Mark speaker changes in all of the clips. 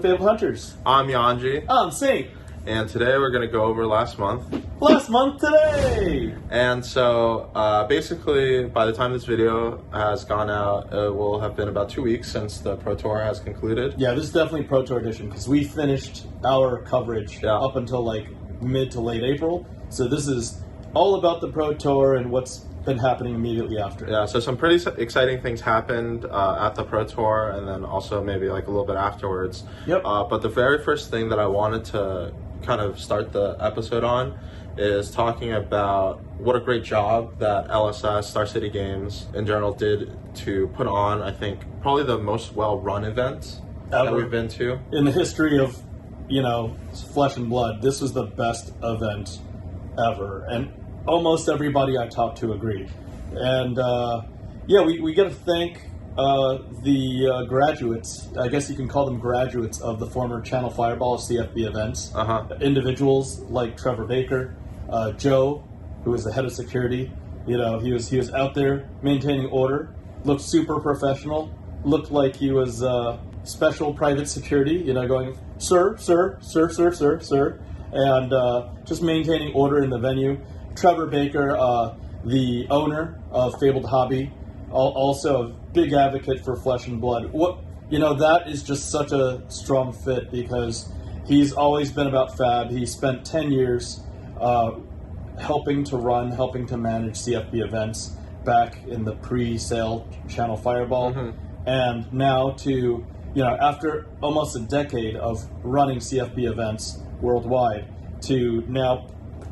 Speaker 1: FaBled Hunters.
Speaker 2: I'm Yuanji.
Speaker 1: I'm Saint.
Speaker 2: And today we're going to go over last month.
Speaker 1: Last month today!
Speaker 2: And so, basically, by the time this video has gone out, it will have been about 2 weeks since the Pro Tour has concluded.
Speaker 1: Yeah, this is definitely Pro Tour edition, because we finished our coverage up until like mid to late April. So this is all about the Pro Tour and what's been happening immediately after.
Speaker 2: Yeah, so some pretty exciting things happened at the Pro Tour, and then also maybe like a little bit afterwards.
Speaker 1: Yep.
Speaker 2: But the very first thing that I wanted to kind of start the episode on is talking about what a great job that LSS, Star City Games in general, did to put on, I think, probably the most well-run event that we've been to.
Speaker 1: In the history of, Flesh and Blood, this was the best event ever. And almost everybody I talked to agreed. And, we got to thank the graduates, I guess you can call them graduates of the former Channel Fireball CFB events. Individuals like Trevor Baker, Joe, who was the head of security. He was out there maintaining order, looked super professional, looked like he was special private security, going, sir, and just maintaining order in the venue. Trevor Baker, the owner of FaBled Hobby, also a big advocate for Flesh and Blood. That is just such a strong fit because he's always been about Fab. He spent 10 years helping to manage CFB events back in the pre-sale Channel Fireball. And now after almost a decade of running CFB events worldwide, to now,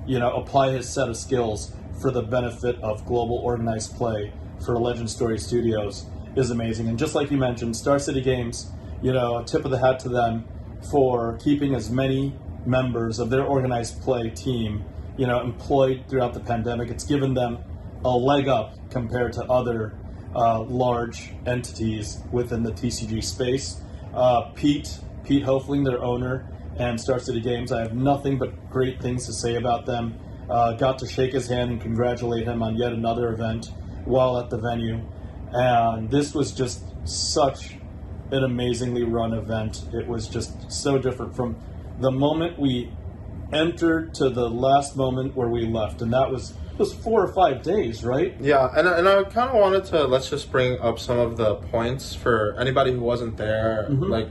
Speaker 1: apply his set of skills for the benefit of global organized play for Legend Story Studios is amazing. And just like you mentioned, Star City Games, a tip of the hat to them for keeping as many members of their organized play team, employed throughout the pandemic. It's given them a leg up compared to other large entities within the TCG space. Pete Hofling, their owner, and Star City Games, I have nothing but great things to say about them. Got to shake his hand and congratulate him on yet another event while at the venue. And this was just such an amazingly run event. It was just so different from the moment we entered to the last moment where we left. And that was 4 or 5 days, right? Yeah,
Speaker 2: and I kind of wanted to, let's just bring up some of the points for anybody who wasn't there. Like,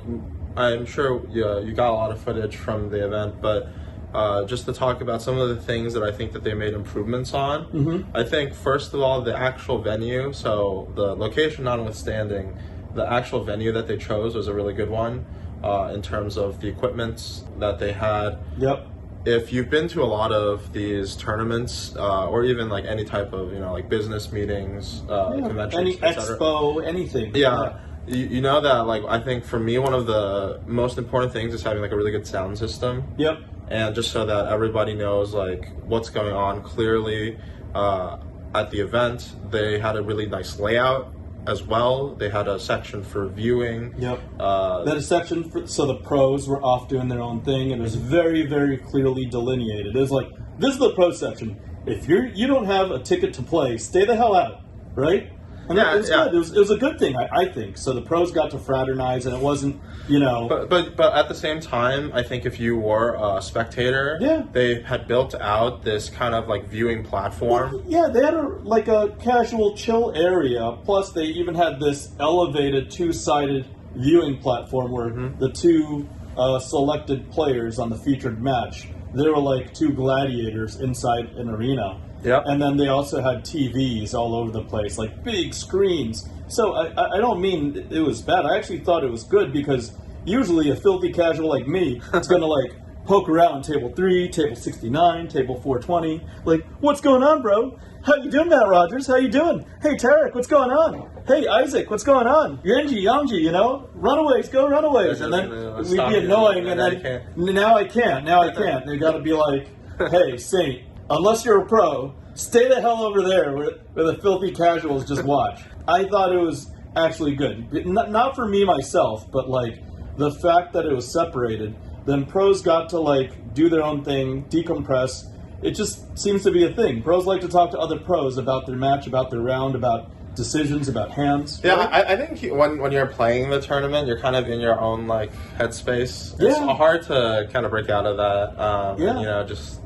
Speaker 2: I'm sure you got a lot of footage from the event, but just to talk about some of the things that I think that they made improvements on. I think, first of all, the actual venue, so the location notwithstanding, the actual venue that they chose was a really good one in terms of the equipment that they had.
Speaker 1: Yep.
Speaker 2: If you've been to a lot of these tournaments, or even like any type of, like business meetings, conventions,
Speaker 1: any expo, anything.
Speaker 2: Yeah. You know that, like, I think for me, one of the most important things is having like a really good sound system.
Speaker 1: Yep.
Speaker 2: And just so that everybody knows like what's going on clearly at the event. They had a really nice layout as well. They had a section for viewing. Yep.
Speaker 1: They had a section so the pros were off doing their own thing, and it was very, very clearly delineated. It was like, this is the pro section. If you don't have a ticket to play, stay the hell out, right? And it was good. It was a good thing, I think. So the pros got to fraternize, and it wasn't,
Speaker 2: But at the same time, I think if you were a spectator, they had built out this kind of like viewing platform.
Speaker 1: Well, they had a casual chill area. Plus, they even had this elevated two-sided viewing platform where the two selected players on the featured match, they were like two gladiators inside an arena.
Speaker 2: Yep.
Speaker 1: And then they also had TVs all over the place, like big screens. So I don't mean it was bad. I actually thought it was good because usually a filthy casual like me is going to like poke around table 3, table 69, table 420. Like, what's going on, bro? How you doing, Matt Rogers? How you doing? Hey, Tarek, what's going on? Hey, Isaac, what's going on? Yuanji, runaways, go runaways. And then we'd be annoying, and then now I can't. They got to be like, hey, Saint, unless you're a pro, stay the hell over there where the filthy casuals just watch. I thought it was actually good. Not for me myself, but like the fact that it was separated, then pros got to like do their own thing, decompress. It just seems to be a thing. Pros like to talk to other pros about their match, about their round, about decisions about hands.
Speaker 2: Yeah,
Speaker 1: right?
Speaker 2: I think when you're playing the tournament, you're kind of in your own like headspace. It's
Speaker 1: Yeah.
Speaker 2: hard to kind of break out of that.
Speaker 1: Yeah.
Speaker 2: And, just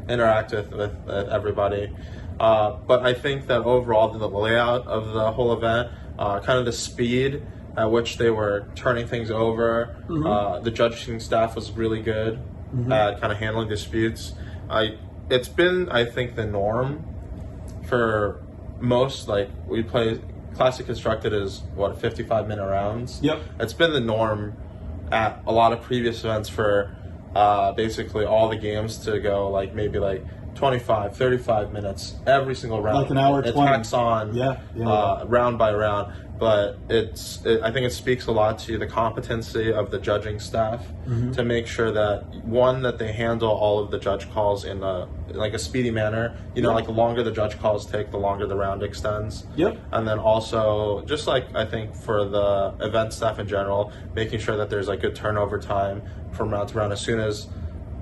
Speaker 2: interact with everybody. But I think that overall, the layout of the whole event, kind of the speed at which they were turning things over, the judging staff was really good at kind of handling disputes. It's been, I think, the norm for most, like, we play Classic Constructed is 55-minute rounds.
Speaker 1: Yep.
Speaker 2: It's been the norm at a lot of previous events for basically all the games to go like maybe like 25, 35 minutes every single round.
Speaker 1: Like an hour,
Speaker 2: it
Speaker 1: 20.
Speaker 2: tacks on round by round. But I think it speaks a lot to the competency of the judging staff to make sure that, one, that they handle all of the judge calls in a speedy manner. Like the longer the judge calls take, the longer the round extends.
Speaker 1: Yep.
Speaker 2: And then also, just like I think for the event staff in general, making sure that there's like good turnover time from round to round. As soon as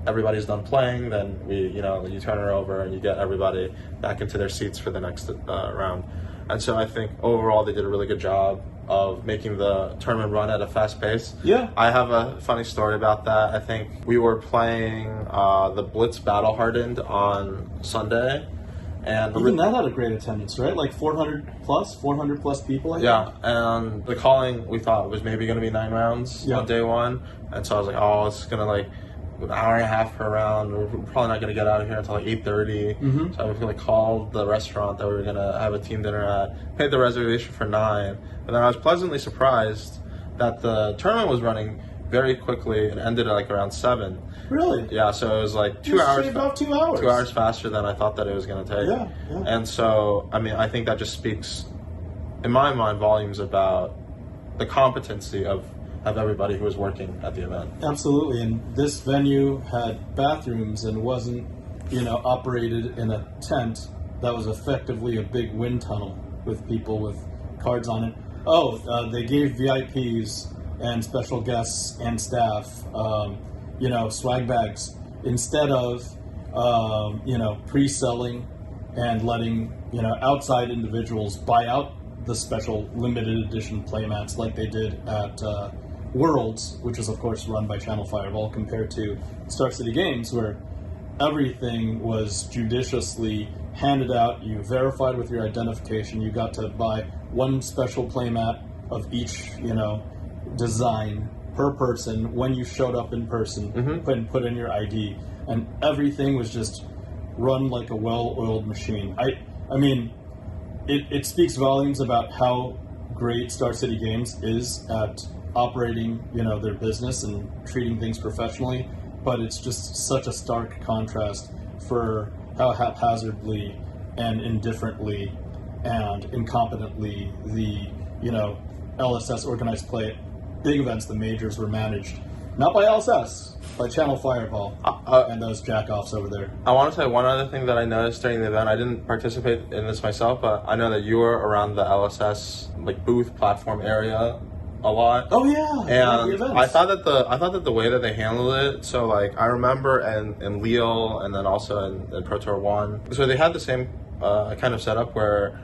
Speaker 2: everybody's done playing, then you turn it over and you get everybody back into their seats for the next round. And so I think overall they did a really good job of making the tournament run at a fast pace.
Speaker 1: Yeah.
Speaker 2: I have a funny story about that. I think we were playing the Blitz Battle Hardened on Sunday. And
Speaker 1: even that had a great attendance, right? Like 400 plus people, I think.
Speaker 2: Yeah, and the calling we thought was maybe going to be 9 rounds on day one. And so I was like, it's going to like an hour and a half per round. We're probably not going to get out of here until like 8:30. So I called the restaurant that we were going to have a team dinner at, paid the reservation for 9. And then I was pleasantly surprised that the tournament was running very quickly and ended at like around 7.
Speaker 1: Really?
Speaker 2: Yeah, so it was like 2
Speaker 1: Just
Speaker 2: hours.
Speaker 1: shaved off 2 hours.
Speaker 2: 2 hours faster than I thought that it was going to take.
Speaker 1: Yeah.
Speaker 2: And so, I mean, I think that just speaks, in my mind, volumes about the competency of everybody who was working at the event.
Speaker 1: Absolutely, and this venue had bathrooms and wasn't, operated in a tent that was effectively a big wind tunnel with people with cards on it. They gave VIPs and special guests and staff, swag bags instead of, pre-selling and letting, outside individuals buy out the special limited edition playmats like they did at Worlds, which is of course run by Channel Fireball, compared to Star City Games, where everything was judiciously handed out. You verified with your identification. You got to buy one special playmat of each, design per person when you showed up in person, put in your ID, and everything was just run like a well-oiled machine. I mean, it speaks volumes about how great Star City Games is at operating, their business and treating things professionally, but it's just such a stark contrast for how haphazardly and indifferently and incompetently the, LSS organized play big events, the majors, were managed. Not by LSS, by Channel Fireball and those jackoffs over there.
Speaker 2: I want to say one other thing that I noticed during the event. I didn't participate in this myself, but I know that you were around the LSS booth platform area a lot.
Speaker 1: Oh yeah,
Speaker 2: and I thought that the way that they handled it. So I remember in Lille and then also in Pro Tour 1. So they had the same kind of setup where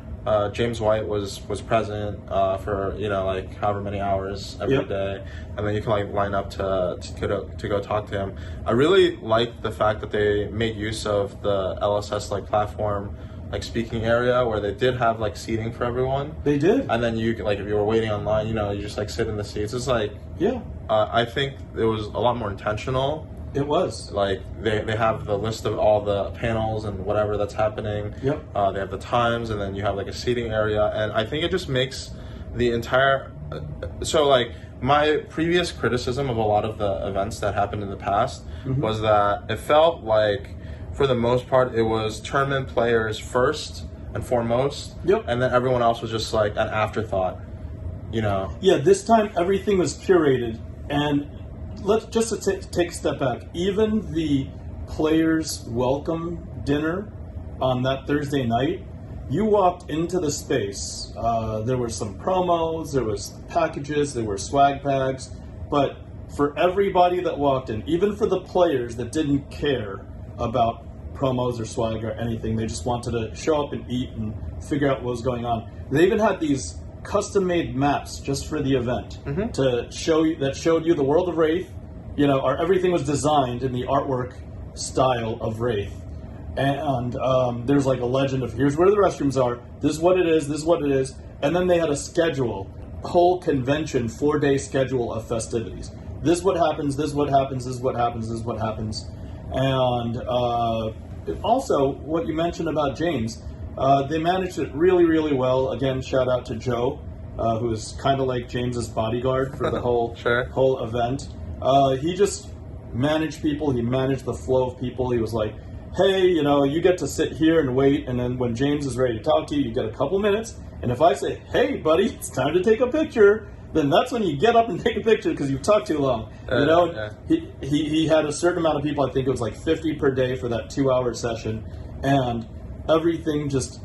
Speaker 2: James White was present for however many hours every day, and then you can line up to go talk to him. I really liked the fact that they made use of the LSS platform speaking area where they did have seating for everyone.
Speaker 1: They did,
Speaker 2: and then you if you were waiting online, you just sit in the seats. It's I think it was a lot more intentional.
Speaker 1: It was.
Speaker 2: They have the list of all the panels and whatever that's happening.
Speaker 1: Yep.
Speaker 2: They have the times, and then you have a seating area, and I think it just makes the entire. My previous criticism of a lot of the events that happened in the past was that it felt for the most part, it was tournament players first and foremost.
Speaker 1: Yep.
Speaker 2: And then everyone else was just an afterthought.
Speaker 1: Yeah, this time everything was curated, and let's just take a step back. Even the players' welcome dinner on that Thursday night, you walked into the space. There were some promos, there was packages, there were swag bags, but for everybody that walked in, even for the players that didn't care about promos or swag or anything. They just wanted to show up and eat and figure out what was going on. They even had these custom-made maps just for the event to show you that showed you the world of Wraith. You know, or everything was designed in the artwork style of Wraith. And there's like a legend of here's where the restrooms are. This is what it is. This is what it is. And then they had a schedule, whole convention, 4-day schedule of festivities. This is what happens. This is what happens. This is what happens. This is what happens. And also, what you mentioned about James, they managed it really, really well. Again, shout out to Joe, who is kind of like James's bodyguard for the whole whole event. He just managed people. He managed the flow of people. He was like, hey, you know, you get to sit here and wait, and then when James is ready to talk to you, you get a couple minutes. And if I say, hey, buddy, it's time to take a picture, then that's when you get up and take a picture because you've talked too long. You know, he had a certain amount of people. I think it was like 50 per day for that 2-hour session, and everything just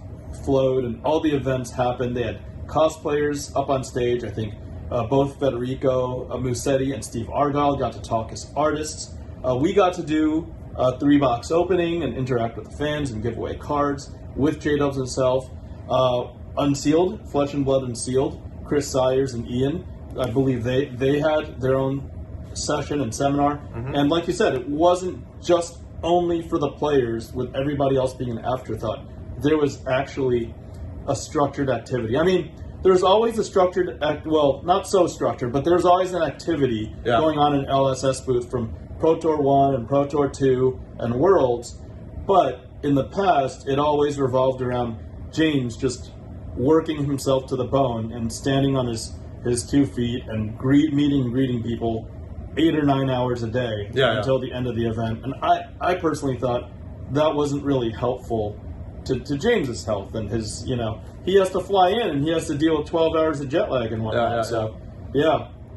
Speaker 1: flowed, and all the events happened. They had cosplayers up on stage. I think both Federico Musetti and Steve Argyle got to talk as artists. We got to do a 3-box opening and interact with the fans and give away cards with J-Dubs himself. Unsealed, Flesh and Blood Unsealed, Chris Sayers and Ian, I believe they had their own session and seminar. And like you said, it wasn't just only for the players with everybody else being an afterthought. There was actually a structured activity. I mean, there's always a structured, well, not so structured, but there's always an activity going on in LSS booth from Pro Tour 1 and Pro Tour 2 and Worlds. But in the past, it always revolved around James just working himself to the bone and standing on his 2 feet and meeting and greeting people 8 or 9 hours a day until the end of the event. And I personally thought that wasn't really helpful to James's health and his, you know, he has to fly in and he has to deal with 12 hours of jet lag and whatnot.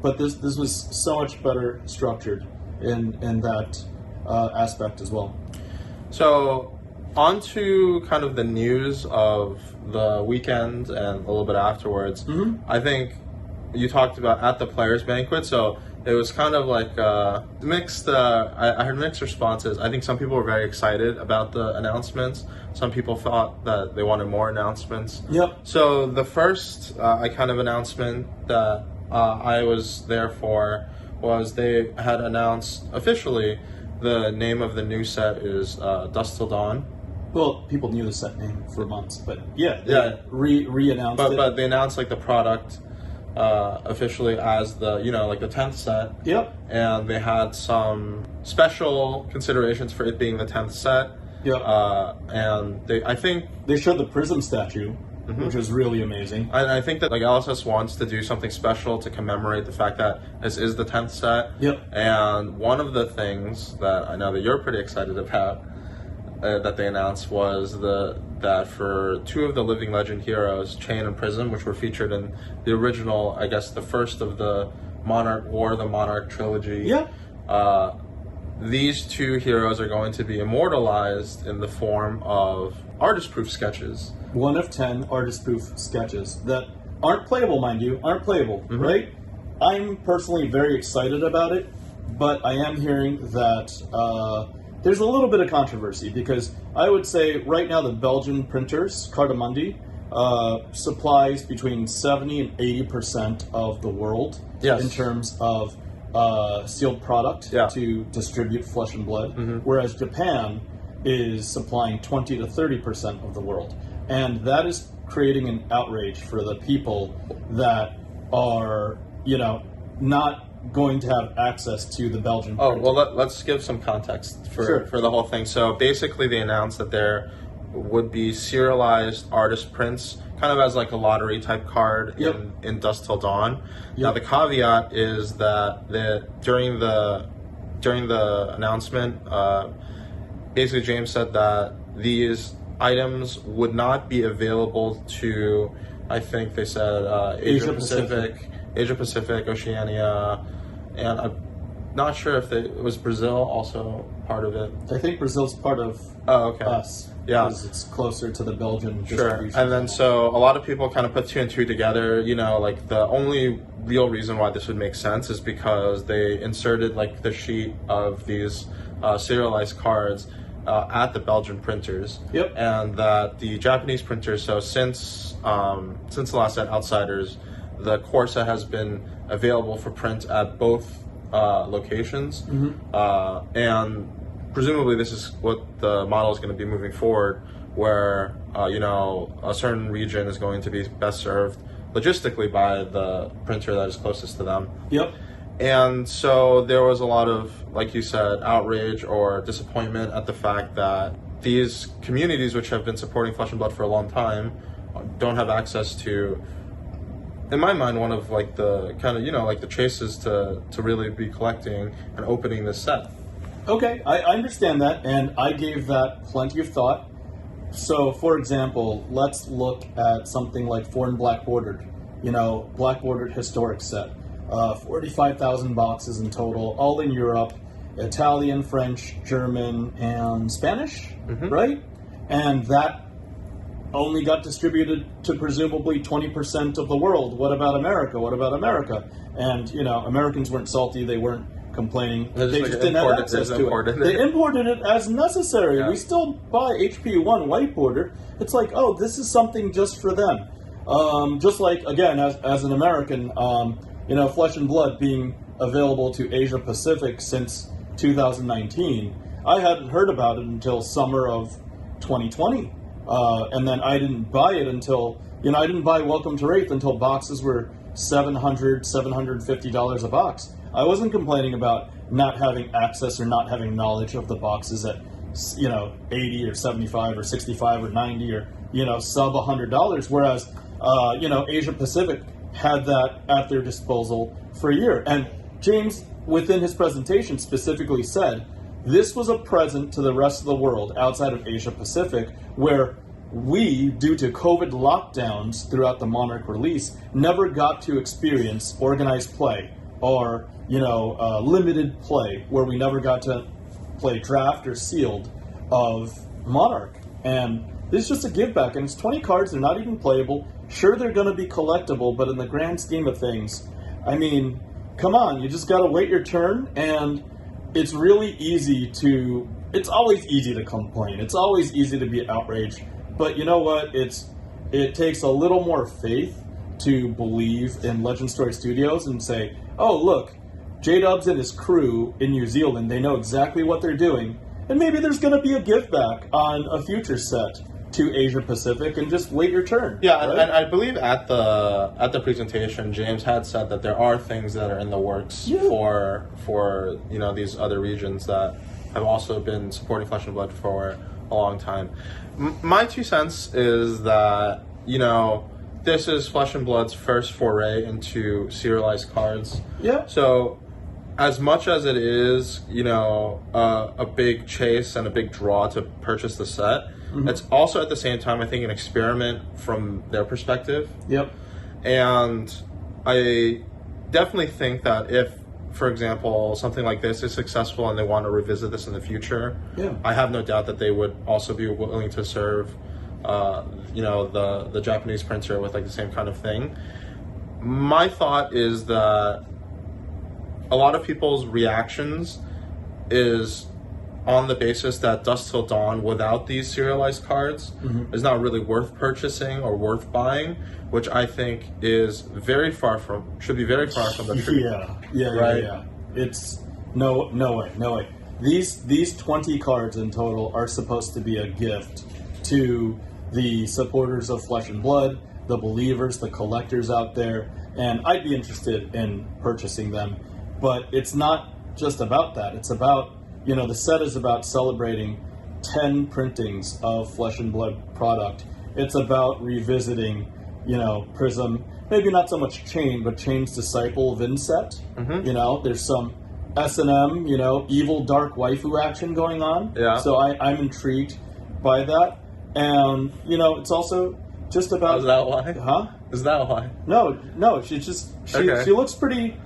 Speaker 1: But this was so much better structured in that aspect as well.
Speaker 2: So on to kind of the news of the weekend and a little bit afterwards. I think you talked about at the players banquet, so it was kind of like mixed. I heard mixed responses. I think some people were very excited about the announcements. Some people thought that they wanted more announcements. So the first kind of announcement that I was there for was they had announced officially the name of the new set is Dusk Till Dawn.
Speaker 1: Well, people knew the set name for months, but they re-announced it.
Speaker 2: But they announced like the product officially as the, you know, like the 10th set. And they had some special considerations for it being the 10th set. And I think
Speaker 1: they showed the Prism statue, which was really amazing.
Speaker 2: And I think that like LSS wants to do something special to commemorate the fact that this is the 10th set. And one of the things that I know that you're pretty excited about that they announced was that for 2 of the Living Legend heroes, Chain and Prism, which were featured in the original, I guess the first of the War of the Monarch trilogy. These 2 heroes are going to be immortalized in the form of artist-proof sketches. 1 of 10
Speaker 1: artist-proof sketches that aren't playable, mind you, right? I'm personally very excited about it, but I am hearing that there's a little bit of controversy because I would say right now the Belgian printers, Cartamundi, supplies between 70 and 80% of the world in terms of sealed product to distribute Flesh and Blood, whereas Japan is supplying 20 to 30% of the world. And that is creating an outrage for the people that are, you know, not going to have access to the Belgian printing.
Speaker 2: Well, let's give some context for the whole thing. So basically they announced that there would be serialized artist prints, kind of as like a lottery type card in Dusk Till Dawn. Now the caveat is that during the announcement, basically James said that these items would not be available to, I think they said Asia Pacific, Oceania, and I'm not sure if it was Brazil also part of it.
Speaker 1: I think Brazil's part of us. Because it's closer to the Belgian distribution.
Speaker 2: And then so a lot of people kind of put 2 and 2 together, you know, like the only real reason why this would make sense is because they inserted like the sheet of these serialized cards at the Belgian printers.
Speaker 1: Yep.
Speaker 2: And that the Japanese printers, so since the last set, Outsiders, the core set has been available for print at both locations. And presumably this is what the model is going to be moving forward, where a certain region is going to be best served logistically by the printer that is closest to them.
Speaker 1: Yep.
Speaker 2: And so there was a lot of, like you said, outrage or disappointment at the fact that these communities, which have been supporting Flesh and Blood for a long time, don't have access to, in my mind, one of like the kind of, like the chases to really be collecting and opening this set.
Speaker 1: Okay, I understand that, and I gave that plenty of thought. So, for example, let's look at something like Foreign Black Bordered, Black Bordered historic set. 45,000 boxes in total, all in Europe, Italian, French, German, and Spanish, right? And that only got distributed to presumably 20% of the world. What about America? What about America? And, Americans weren't salty, they weren't complaining. They just didn't have access to it. They imported it as necessary. Yeah. We still buy HP1 white border. It's like, oh, this is something just for them. Just like, again, as an American, Flesh and Blood being available to Asia Pacific since 2019. I hadn't heard about it until summer of 2020. And then I didn't buy it until, I didn't buy Welcome to Wraith until boxes were $700, $750 a box. I wasn't complaining about not having access or not having knowledge of the boxes at, 80 or 75 or 65 or 90 or, sub $100. Whereas, Asia Pacific had that at their disposal for a year. And James, within his presentation, specifically said, this was a present to the rest of the world outside of Asia Pacific, where we, due to COVID lockdowns throughout the Monarch release, never got to experience organized play or, limited play, where we never got to play draft or sealed of Monarch. And this is just a give back, and it's 20 cards, they're not even playable. Sure, they're going to be collectible, but in the grand scheme of things, I mean, come on, you just got to wait your turn, and it's really it's always easy to complain. It's always easy to be outraged. But you know what? It takes a little more faith to believe in Legend Story Studios and say, oh, look, J-Dubs and his crew in New Zealand, they know exactly what they're doing, and maybe there's going to be a give back on a future set to Asia Pacific, and just wait your turn.
Speaker 2: Yeah,
Speaker 1: right?
Speaker 2: and I believe at the presentation, James had said that there are things that are in the works for these other regions that have also been supporting Flesh and Blood for a long time. My 2 cents is that this is Flesh and Blood's first foray into serialized cards.
Speaker 1: Yeah.
Speaker 2: So, as much as it is, a big chase and a big draw to purchase the set, it's also at the same time, I think, an experiment from their perspective.
Speaker 1: Yep.
Speaker 2: And I definitely think that if, for example, something like this is successful and they want to revisit this in the future, I have no doubt that they would also be willing to serve, the Japanese printer with like the same kind of thing. My thought is that a lot of people's reactions is on the basis that Dusk Till Dawn without these serialized cards is not really worth purchasing or worth buying, which I think is should be very far from the truth.
Speaker 1: Yeah. It's no way. These 20 cards in total are supposed to be a gift to the supporters of Flesh and Blood, the believers, the collectors out there, and I'd be interested in purchasing them. But it's not just about that. It's about, the set is about celebrating 10 printings of Flesh and Blood product. It's about revisiting, Prism, maybe not so much Chain, but Chain's Disciple Vinset. There's some S&M, evil dark waifu action going on.
Speaker 2: Yeah.
Speaker 1: So I'm intrigued by that. And, it's also just about...
Speaker 2: Is that why?
Speaker 1: Huh?
Speaker 2: Is that why?
Speaker 1: No, she looks pretty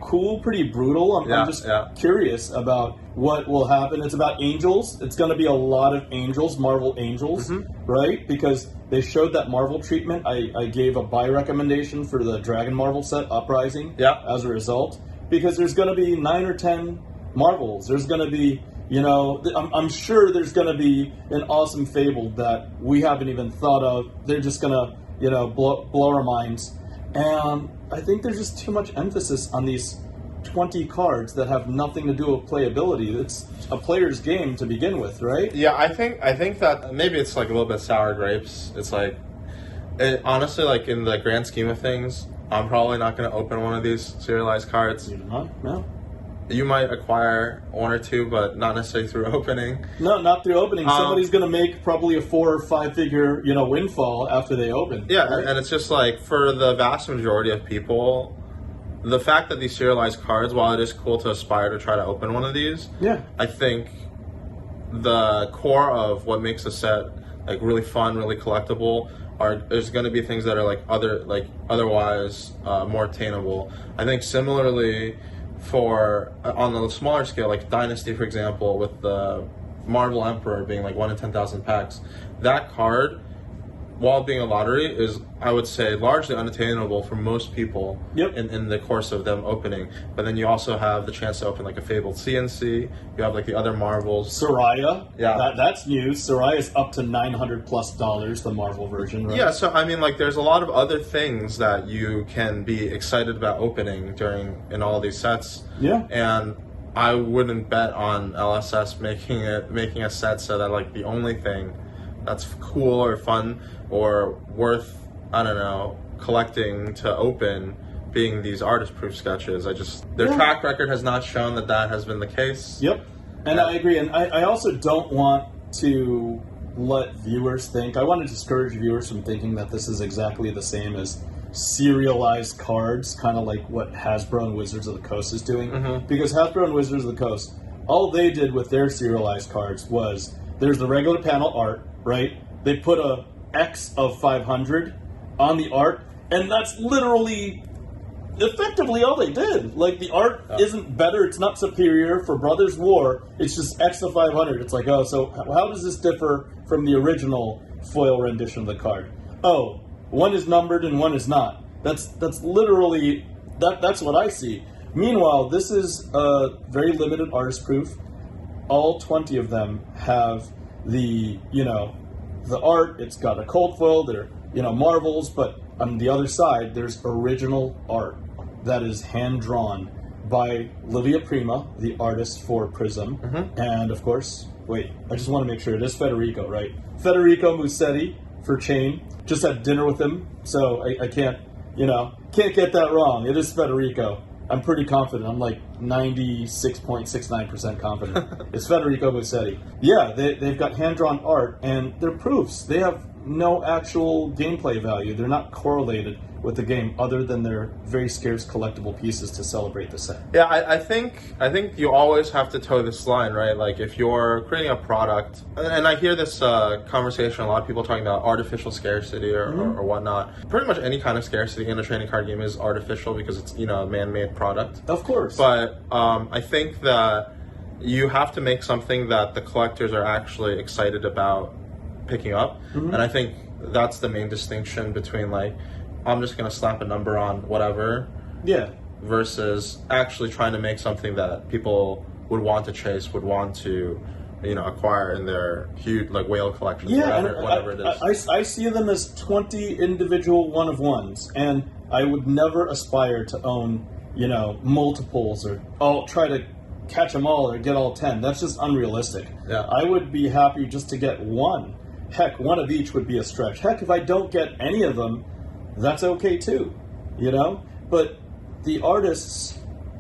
Speaker 1: cool, pretty brutal. I'm just curious about what will happen. It's about angels. It's going to be a lot of angels, Marvel angels, right? Because they showed that Marvel treatment. I gave a buy recommendation for the Dragon Marvel set, Uprising, as a result. Because there's going to be 9 or 10 Marvels. There's going to be, You know, I'm sure there's going to be an awesome FaBled that we haven't even thought of. They're just going to, you know, blow our minds. And I think there's just too much emphasis on these 20 cards that have nothing to do with playability. It's a player's game to begin with, right?
Speaker 2: Yeah, I think that maybe it's like a little bit sour grapes. It's like, honestly, like in the grand scheme of things, I'm probably not going to open one of these serialized cards.
Speaker 1: You're not? No.
Speaker 2: You might acquire one or two, but not necessarily through opening.
Speaker 1: No, not through opening. Somebody's going to make probably a 4 or 5 figure, you know, windfall after they open.
Speaker 2: Yeah,
Speaker 1: right?
Speaker 2: And it's just like, for the vast majority of people, the fact that these serialized cards, while it is cool to aspire to try to open one of these,
Speaker 1: yeah,
Speaker 2: I think the core of what makes a set like really fun, really collectible, is going to be things that are like otherwise more attainable. I think similarly for on the smaller scale, like Dynasty, for example, with the Marvel Emperor being like 1 in 10,000 packs, that card, while being a lottery, is, I would say, largely unattainable for most people.
Speaker 1: Yep.
Speaker 2: in the course of them opening. But then you also have the chance to open like a FaBled CNC. You have like the other Marvels.
Speaker 1: Soraya.
Speaker 2: Yeah.
Speaker 1: That's news. Soraya's up to $900+, the Marvel version, right?
Speaker 2: Yeah, so I mean, like, there's a lot of other things that you can be excited about opening in all these sets.
Speaker 1: Yeah.
Speaker 2: And I wouldn't bet on LSS making a set so that like the only thing that's cool or fun or worth, I don't know, collecting to open being these artist-proof sketches. Their track record has not shown that has been the case.
Speaker 1: Yep, and I agree. And I also don't want to let viewers think, I want to discourage viewers from thinking that this is exactly the same as serialized cards, kind of like what Hasbro and Wizards of the Coast is doing.
Speaker 2: Mm-hmm.
Speaker 1: Because Hasbro and Wizards of the Coast, all they did with their serialized cards was, there's the regular panel art, right? They put a X of 500 on the art, and that's literally effectively all they did. Like, the art isn't better, it's not superior. For Brothers War, it's just X of 500. It's like, oh, so how does this differ from the original foil rendition of the card? Oh, one is numbered and one is not. That's literally, that's what I see. Meanwhile, this is a very limited artist proof. All 20 of them have the, you know, the art. It's got a cold foil, they're, you know, Marvels, but on the other side, there's original art that is hand-drawn by Livia Prima, the artist for Prism. Mm-hmm. And, of course, wait, I just want to make sure, it is Federico, right? Federico Musetti for Chain. Just had dinner with him, so I can't, you know, can't get that wrong. It is Federico. I'm pretty confident. I'm like 96.69% confident. It's Federico Musetti. Yeah, they've got hand-drawn art, and they're proofs. They have no actual gameplay value. They're not correlated with the game other than their very scarce collectible pieces to celebrate the set.
Speaker 2: Yeah, I think you always have to toe this line, right? Like, if you're creating a product, and I hear this conversation, a lot of people talking about artificial scarcity or whatnot. Pretty much any kind of scarcity in a trading card game is artificial because it's, you know, a man-made product.
Speaker 1: Of course.
Speaker 2: But I think that you have to make something that the collectors are actually excited about picking up. Mm-hmm. And I think that's the main distinction between, like, I'm just going to slap a number on whatever.
Speaker 1: Yeah.
Speaker 2: Versus actually trying to make something that people would want to chase, would want to, you know, acquire in their huge, like, whale collections, whatever it is.
Speaker 1: I see them as 20 individual one-of-ones, and I would never aspire to own, you know, multiples or try to catch them all or get all 10. That's just unrealistic.
Speaker 2: Yeah.
Speaker 1: I would be happy just to get one. Heck, one of each would be a stretch. Heck, if I don't get any of them, that's okay too, you know? But the artists,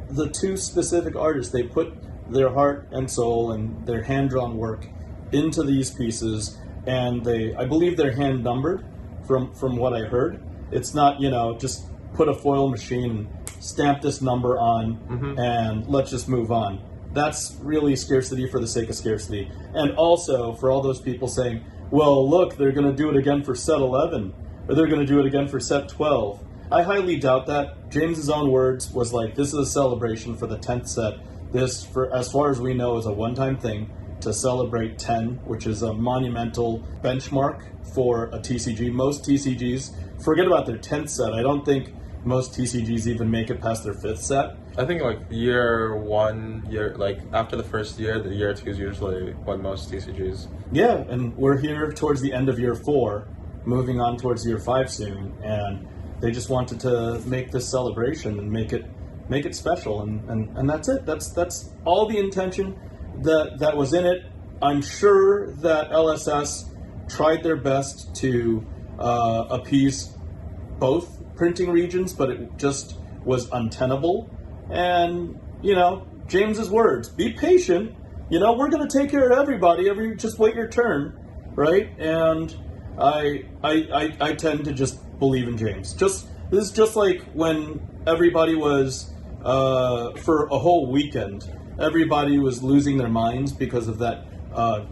Speaker 1: the two specific artists, they put their heart and soul and their hand-drawn work into these pieces, and I believe they're hand-numbered from what I heard. It's not, you know, just put a foil machine and stamp this number on and let's just move on. That's really scarcity for the sake of scarcity. And also, for all those people saying, well, look, they're going to do it again for set 11, or they're going to do it again for set 12. I highly doubt that. James's own words was like, this is a celebration for the 10th set. This, for as far as we know, is a one-time thing to celebrate 10, which is a monumental benchmark for a TCG. Most TCGs forget about their 10th set. I don't think most TCGs even make it past their 5th set.
Speaker 2: I think like year 1, like after the first year, the year 2 is usually when most TCGs.
Speaker 1: Yeah, and we're here towards the end of year 4, moving on towards year 5 soon, and they just wanted to make this celebration and make it special, and that's it. That's all the intention that was in it. I'm sure that LSS tried their best to appease both printing regions, but it just was untenable. And, James's words, be patient. We're going to take care of everybody. Just wait your turn, right? And I tend to just believe in James. This is just like when everybody was, for a whole weekend, everybody was losing their minds because of that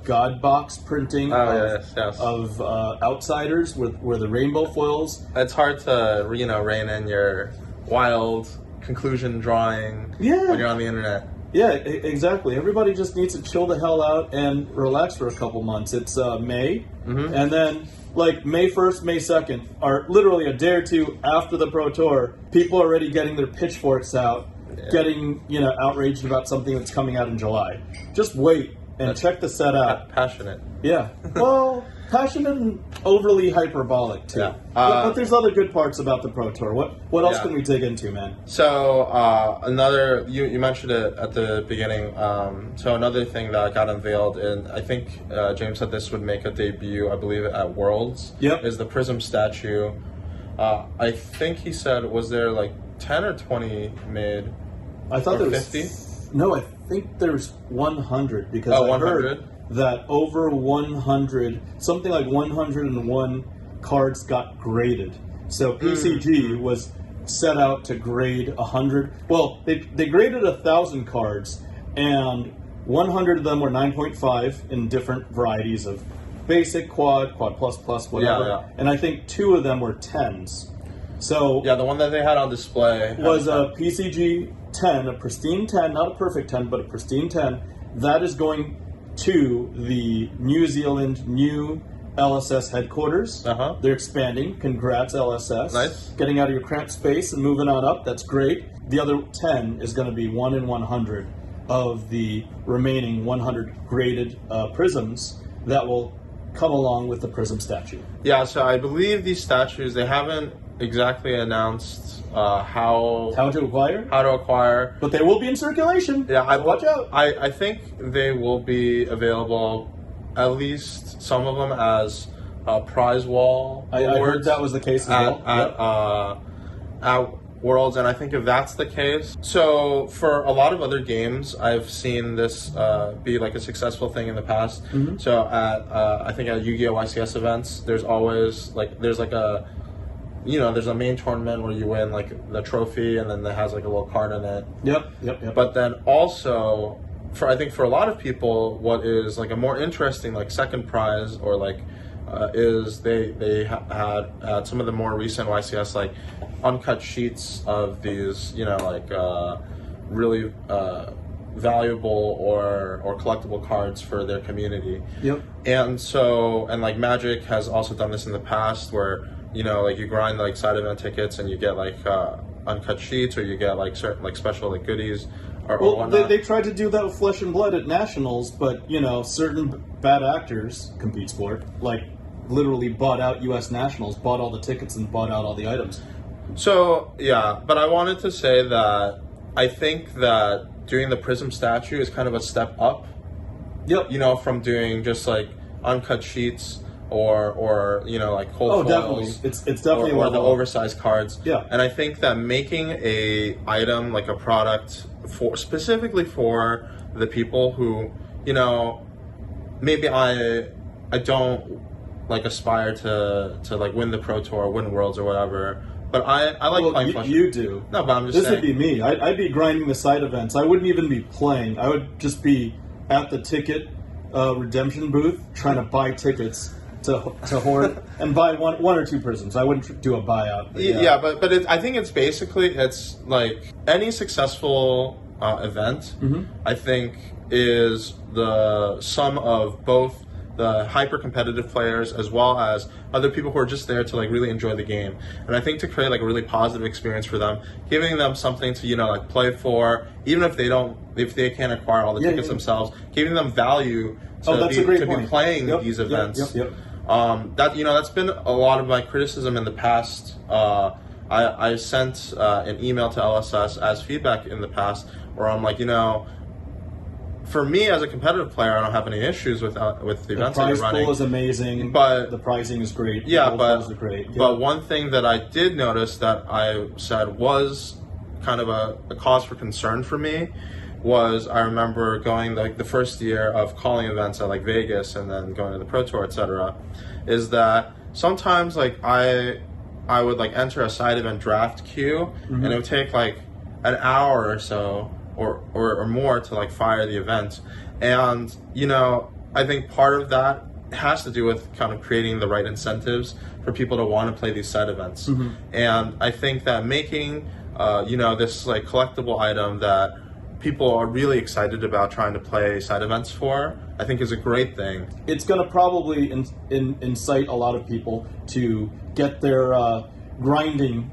Speaker 1: God box printing of Outsiders where the rainbow foils.
Speaker 2: It's hard to rein in your wild conclusion drawing when you're on the internet.
Speaker 1: Yeah, exactly. Everybody just needs to chill the hell out and relax for a couple months. It's May, and then like May 1st, May 2nd, are literally a day or two after the Pro Tour, people are already getting their pitchforks out, getting outraged about something that's coming out in July. Just wait and check the set out.
Speaker 2: Passionate.
Speaker 1: Yeah. Well, passionate and overly hyperbolic too.
Speaker 2: Yeah.
Speaker 1: But there's other good parts about the Pro Tour. What else can we dig into, man?
Speaker 2: So another, you mentioned it at the beginning. So another thing that got unveiled, and I think James said this would make a debut, I believe, at Worlds.
Speaker 1: Yep.
Speaker 2: Is the Prism statue. I think he said, was there like 10 or 20 made?
Speaker 1: I thought there was
Speaker 2: 50.
Speaker 1: No, I think there's 100 because I
Speaker 2: 100?
Speaker 1: heard that over 100, something like 101 cards got graded. So PCG was set out to grade 100. Well, they graded 1,000 cards, and 100 of them were 9.5 in different varieties of basic, quad plus, whatever.
Speaker 2: Yeah.
Speaker 1: And I think 2 of them were 10s. So
Speaker 2: the one that they had on display
Speaker 1: was a PCG 10, a pristine 10, not a perfect 10, but a pristine 10. That is going to the New Zealand new LSS headquarters. They're expanding. Congrats, LSS.
Speaker 2: Nice.
Speaker 1: Getting out of your cramped space and moving on up. That's great. The other 10 is going to be 1 in 100 of the remaining 100 graded prisms that will come along with the Prism statue.
Speaker 2: Yeah, so I believe these statues, they haven't exactly announced how
Speaker 1: to acquire,
Speaker 2: but
Speaker 1: they will be in circulation.
Speaker 2: Yeah,
Speaker 1: watch out.
Speaker 2: I think they will be available, at least some of them, as prize wall
Speaker 1: I heard that was the case as
Speaker 2: at Worlds, and I think if that's the case, so for a lot of other games, I've seen this be like a successful thing in the past. So I think at Yu-Gi-Oh! YCS events, there's always there's a main tournament where you win like the trophy, and then it has like a little card in it.
Speaker 1: Yep.
Speaker 2: But then also, I think for a lot of people, what is like a more interesting like second prize or like is they had at some of the more recent YCS like uncut sheets of these really valuable or collectible cards for their community. And so like Magic has also done this in the past where you grind like side event tickets and you get like uncut sheets, or you get like certain like special like goodies or whatnot.
Speaker 1: They tried to do that with Flesh and Blood at Nationals, but certain bad actors, compete sport, like literally bought out US Nationals, bought all the tickets and bought out all the items.
Speaker 2: So but I wanted to say that I think that doing the Prism statue is kind of a step up. From doing just like uncut sheets or like cold foils.
Speaker 1: Definitely. It's definitely
Speaker 2: or the oversized cards.
Speaker 1: Yeah.
Speaker 2: And I think that making a item like a product specifically for the people who, maybe I don't like aspire to like win the Pro Tour, win Worlds or whatever. But I like playing Flesh.
Speaker 1: You do.
Speaker 2: No, but I'm just saying.
Speaker 1: This would be me. I'd be grinding the side events. I wouldn't even be playing. I would just be at the ticket redemption booth trying to buy tickets to hoard and buy one or two prisms. I wouldn't do a buyout. But
Speaker 2: but I think it's like any successful event. I think is the sum of both the hyper competitive players as well as other people who are just there to like really enjoy the game. And I think to create like a really positive experience for them, giving them something to like play for, even if they can't acquire all the tickets themselves, giving them value to be playing these events. That's been a lot of my criticism in the past. I sent an email to LSS as feedback in the past where I'm like, for me as a competitive player, I don't have any issues with the events that you're running. The prize
Speaker 1: pool is amazing,
Speaker 2: but
Speaker 1: the pricing is great.
Speaker 2: But one thing that I did notice that I said was kind of a cause for concern for me was I remember going the first year of calling events at like Vegas and then going to the Pro Tour, etc. Is that sometimes like I would like enter a side event draft queue and it would take like an hour or so or more to like fire the event. And I think part of that has to do with kind of creating the right incentives for people to want to play these side events. And I think that making this like collectible item that people are really excited about trying to play side events for, I think is a great thing.
Speaker 1: It's going to probably incite a lot of people to get their grinding,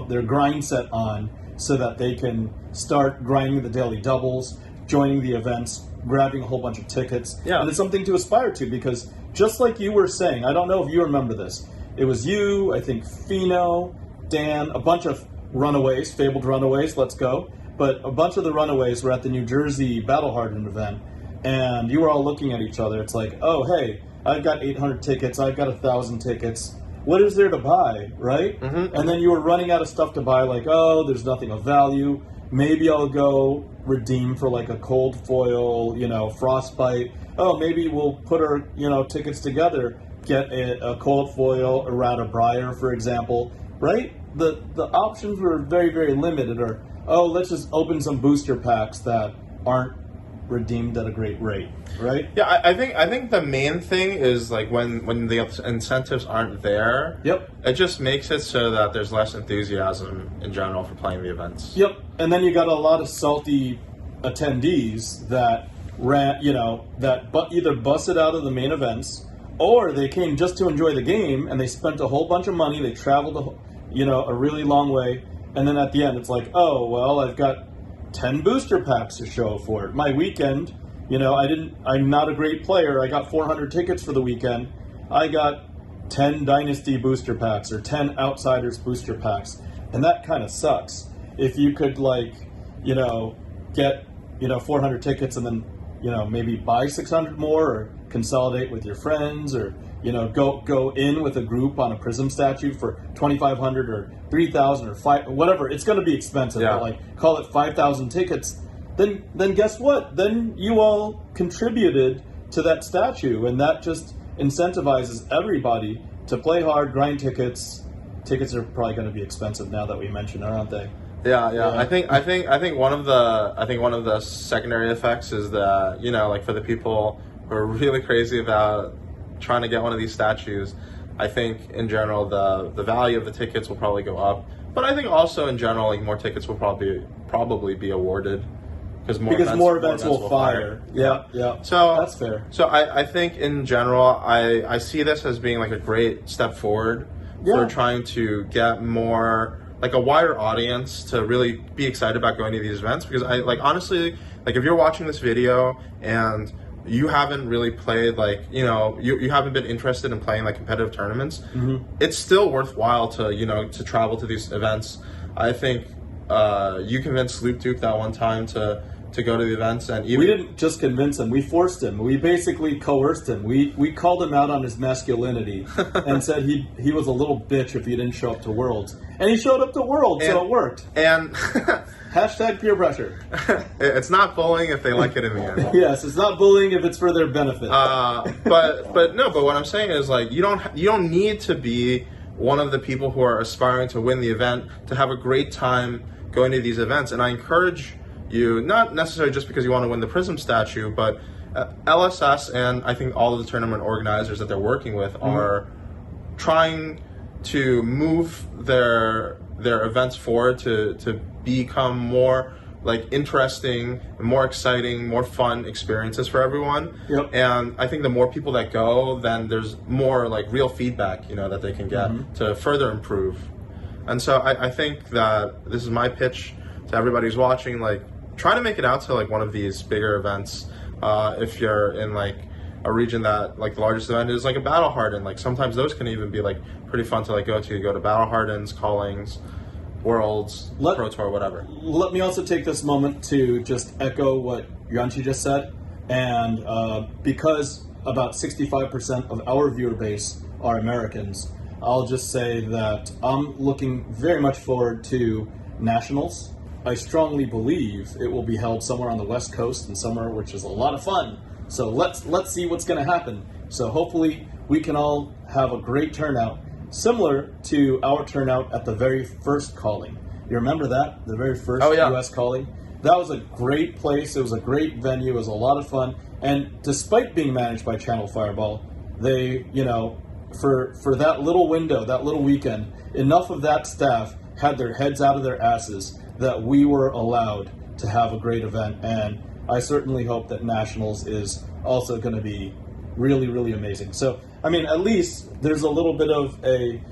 Speaker 1: their grind set on, so that they can start grinding the daily doubles, joining the events, grabbing a whole bunch of tickets.
Speaker 2: Yeah.
Speaker 1: And it's something to aspire to, because just like you were saying, I don't know if you remember this, it was you, I think Fino, Dan, a bunch of runaways, FaBled runaways, let's go. But a bunch of the runaways were at the New Jersey Battle Hardened event, and you were all looking at each other. It's like, oh, hey, I've got 800 tickets, I've got 1,000 tickets. What is there to buy, right? And then you were running out of stuff to buy, like, oh, there's nothing of value. Maybe I'll go redeem for like a cold foil, frostbite. Oh, maybe we'll put our, tickets together, get a cold foil, a Rata Briar, for example, right? The options were very, very limited. Or, oh, let's just open some booster packs that aren't redeemed at a great rate, right?
Speaker 2: Yeah, I think the main thing is like when the incentives aren't there.
Speaker 1: Yep.
Speaker 2: It just makes it so that there's less enthusiasm in general for playing the events.
Speaker 1: Yep. And then you got a lot of salty attendees that either busted out of the main events, or they came just to enjoy the game and they spent a whole bunch of money. They traveled a really long way, and then at the end it's like, oh well, I've got 10 booster packs to show for it. My weekend, I'm not a great player. I got 400 tickets for the weekend. I got 10 Dynasty booster packs or 10 Outsiders booster packs. And that kind of sucks. If you could get, 400 tickets and then, maybe buy 600 more or consolidate with your friends or, go in with a group on a Prism statue for 2,500 or 3,000 or 5, whatever. It's going to be expensive, but call it 5,000 tickets. Then guess what? Then you all contributed to that statue, and that just incentivizes everybody to play hard, grind tickets. Tickets are probably going to be expensive now that we mentioned it, aren't they?
Speaker 2: Yeah. I think one of the secondary effects is that for the people who are really crazy about trying to get one of these statues, I think in general the value of the tickets will probably go up. But I think also in general more tickets will probably be awarded because more events will fire.
Speaker 1: Yeah.
Speaker 2: So
Speaker 1: that's fair.
Speaker 2: So I think in general I see this as being like a great step forward for trying to get more like a wider audience to really be excited about going to these events, because honestly if you're watching this video and you haven't really played you haven't been interested in playing competitive tournaments, it's still worthwhile to to travel to these events. I think you convinced Sloop Duke that one time to go to the events, and
Speaker 1: we didn't just convince him, we forced him. We basically coerced him. We called him out on his masculinity and said he was a little bitch if he didn't show up to Worlds, and he showed up to Worlds, so it worked.
Speaker 2: And
Speaker 1: hashtag peer pressure.
Speaker 2: It's not bullying if they like it in the end.
Speaker 1: Yes, it's not bullying if it's for their benefit.
Speaker 2: But what I'm saying is you don't need to be one of the people who are aspiring to win the event to have a great time going to these events. And I encourage you, not necessarily just because you want to win the Prism statue, but LSS and I think all of the tournament organizers that they're working with are trying to move their events forward to become more like interesting, more exciting, more fun experiences for everyone.
Speaker 1: Yep.
Speaker 2: And I think the more people that go, then there's more like real feedback, you know, that they can get to further improve. And so I think that this is my pitch to everybody who's watching, like try to make it out to like one of these bigger events. If you're in like a region that like the largest event is like a Battle Hardened, like sometimes those can even be like pretty fun to like go to. You go to Battle Hardens, Callings, Worlds, Pro Tour, whatever.
Speaker 1: Let me also take this moment to just echo what Yuanji just said. And because about 65% of our viewer base are Americans, I'll just say that I'm looking very much forward to Nationals. I strongly believe it will be held somewhere on the West Coast and somewhere which is a lot of fun. So let's see what's going to happen. So hopefully we can all have a great turnout, similar to our turnout at the very first calling. You remember that? The very first U.S. calling? That was a great place. It was a great venue. It was a lot of fun. And despite being managed by Channel Fireball, they, you know, for that little window, that little weekend, enough of that staff had their heads out of their asses that we were allowed to have a great event. And I certainly hope that Nationals is also going to be really, really amazing. So, I mean, at least there's a little bit of a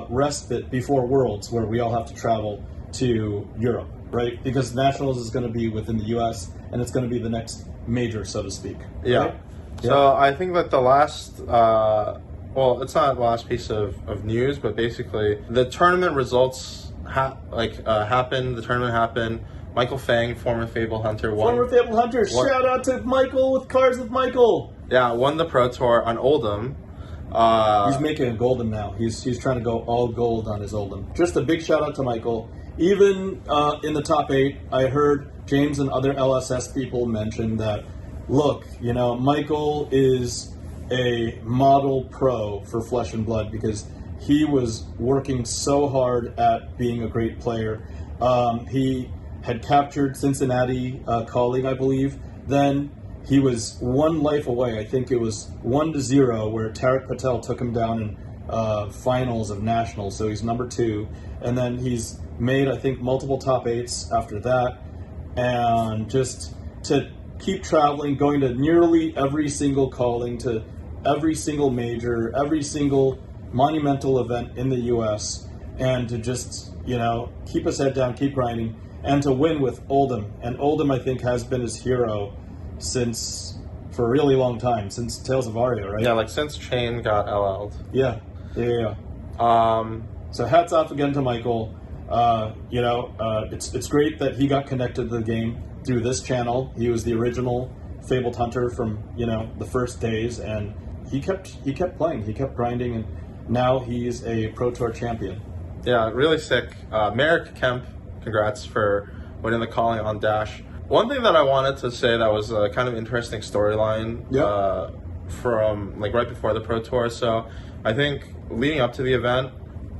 Speaker 1: respite before Worlds where we all have to travel to Europe, right? Because Nationals is going to be within the U.S. and it's going to be the next major, so to speak.
Speaker 2: Yeah.
Speaker 1: Right?
Speaker 2: So I think that the last, well, it's not the last piece of news, but basically the tournament results happened. The tournament happened. Michael Fang, former FaBled Hunter, won.
Speaker 1: Former FaBled Hunter. Shout out to Michael with Cars with Michael.
Speaker 2: Yeah, won the Pro Tour on Oldham.
Speaker 1: He's making a golden now. He's trying to go all gold on his Oldham. Just a big shout out to Michael. Even in the top 8, I heard James and other LSS people mention that, look, you know, Michael is a model pro for Flesh and Blood because he was working so hard at being a great player. He had captured Cincinnati Calling, I believe. Then he was one life away. I think it was 1-0 where Tarek Patel took him down in finals of Nationals. So he's number 2. And then he's made, I think, multiple top 8s after that. And just to keep traveling, going to nearly every single Calling, to every single major, every single monumental event in the U.S. And to just, you know, keep his head down, keep grinding. And to win with Oldham. And Oldham, I think, has been his hero for a really long time, since Tales of Aria, right?
Speaker 2: Yeah, like since Chain got LL'd.
Speaker 1: Yeah. So hats off again to Michael. You know, it's great that he got connected to the game through this channel. He was the original FaBled Hunter from, you know, the first days, and he kept playing, he kept grinding, and now he's a Pro Tour champion.
Speaker 2: Yeah, really sick. Merrick Kemp, congrats for winning the Calling on Dash. One thing that I wanted to say that was a kind of interesting storyline from like right before the Pro Tour. So I think leading up to the event,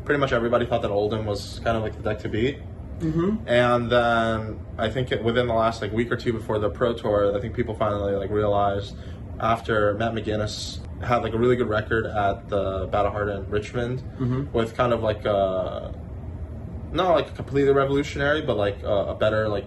Speaker 2: pretty much everybody thought that Oldham was kind of like the deck to beat. Mm-hmm. And then I think within the last like week or two before the Pro Tour, I think people finally like realized after Matt McGinnis had like a really good record at the Battle Hardened Richmond with kind of like not like completely revolutionary, but like a better like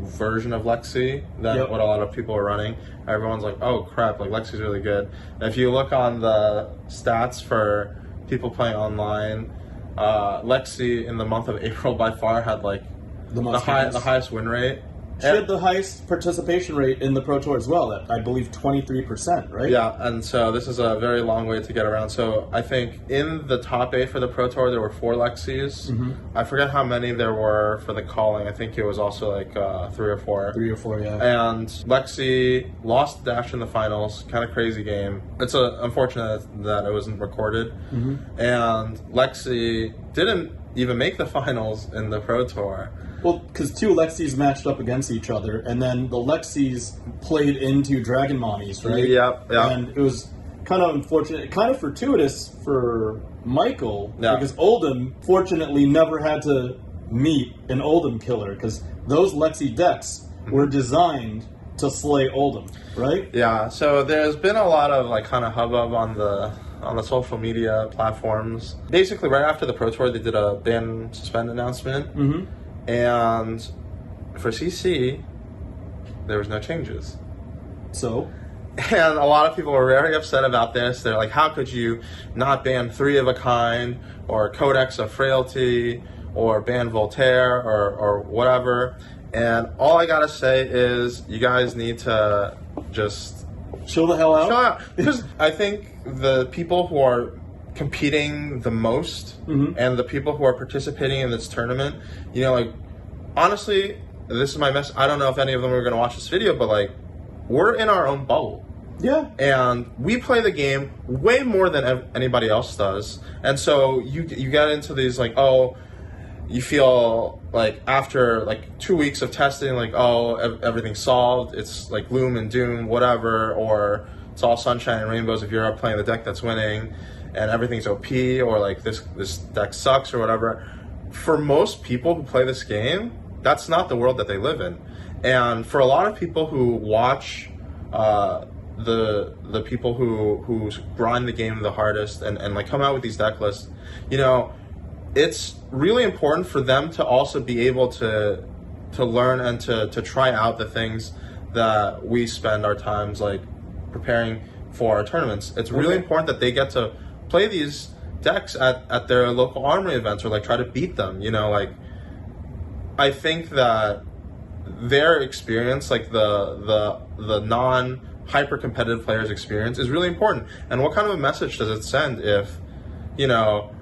Speaker 2: version of Lexi than what a lot of people are running. Everyone's like, oh crap, like Lexi's really good. And if you look on the stats for people playing online, Lexi in the month of April by far had like the highest win rate.
Speaker 1: She had the highest participation rate in the Pro Tour as well, at I believe 23%, right?
Speaker 2: Yeah, and so this is a very long way to get around. So I think in the top 8 for the Pro Tour, there were 4 Lexis. I forget how many there were for the Calling. I think it was also like 3 or 4.
Speaker 1: 3 or 4, yeah.
Speaker 2: And Lexi lost Dash in the finals. Kind of crazy game. It's unfortunate that it wasn't recorded. And Lexi didn't even make the finals in the Pro Tour.
Speaker 1: Well, because 2 Lexis matched up against each other, and then the Lexis played into Dragon Mommies, right?
Speaker 2: Yeah.
Speaker 1: And it was kind of unfortunate, kind of fortuitous for Michael, because Oldham, fortunately, never had to meet an Oldham killer, because those Lexi decks were designed to slay Oldham, right?
Speaker 2: Yeah, so there's been a lot of like kind of hubbub on the social media platforms. Basically, right after the Pro Tour, they did a ban suspend announcement. And for CC, there was no changes.
Speaker 1: So?
Speaker 2: And a lot of people were very upset about this. They're like, how could you not ban 3 of a Kind or Codex of Frailty or ban Voltaire or whatever? And all I gotta say is you guys need to just
Speaker 1: Chill the hell out.
Speaker 2: chill out. Because I think the people who are competing the most and the people who are participating in this tournament, you know, like, honestly, this is my message. I don't know if any of them are going to watch this video, but like, we're in our own bubble.
Speaker 1: Yeah.
Speaker 2: And we play the game way more than anybody else does. And so you get into these like, oh, you feel like after like 2 weeks of testing, like, oh, everything's solved. It's like gloom and doom, whatever, or it's all sunshine and rainbows if you're up playing the deck that's winning and everything's OP, or like this deck sucks or whatever. For most people who play this game, that's not the world that they live in. And for a lot of people who watch the people who grind the game the hardest and like come out with these deck lists, you know, it's really important for them to also be able to learn and to try out the things that we spend our times like preparing for our tournaments. It's really important that they get to play these decks at their local armory events or like try to beat them, you know. Like, I think that their experience, like the non hyper competitive players' experience, is really important. And what kind of a message does it send if, you know,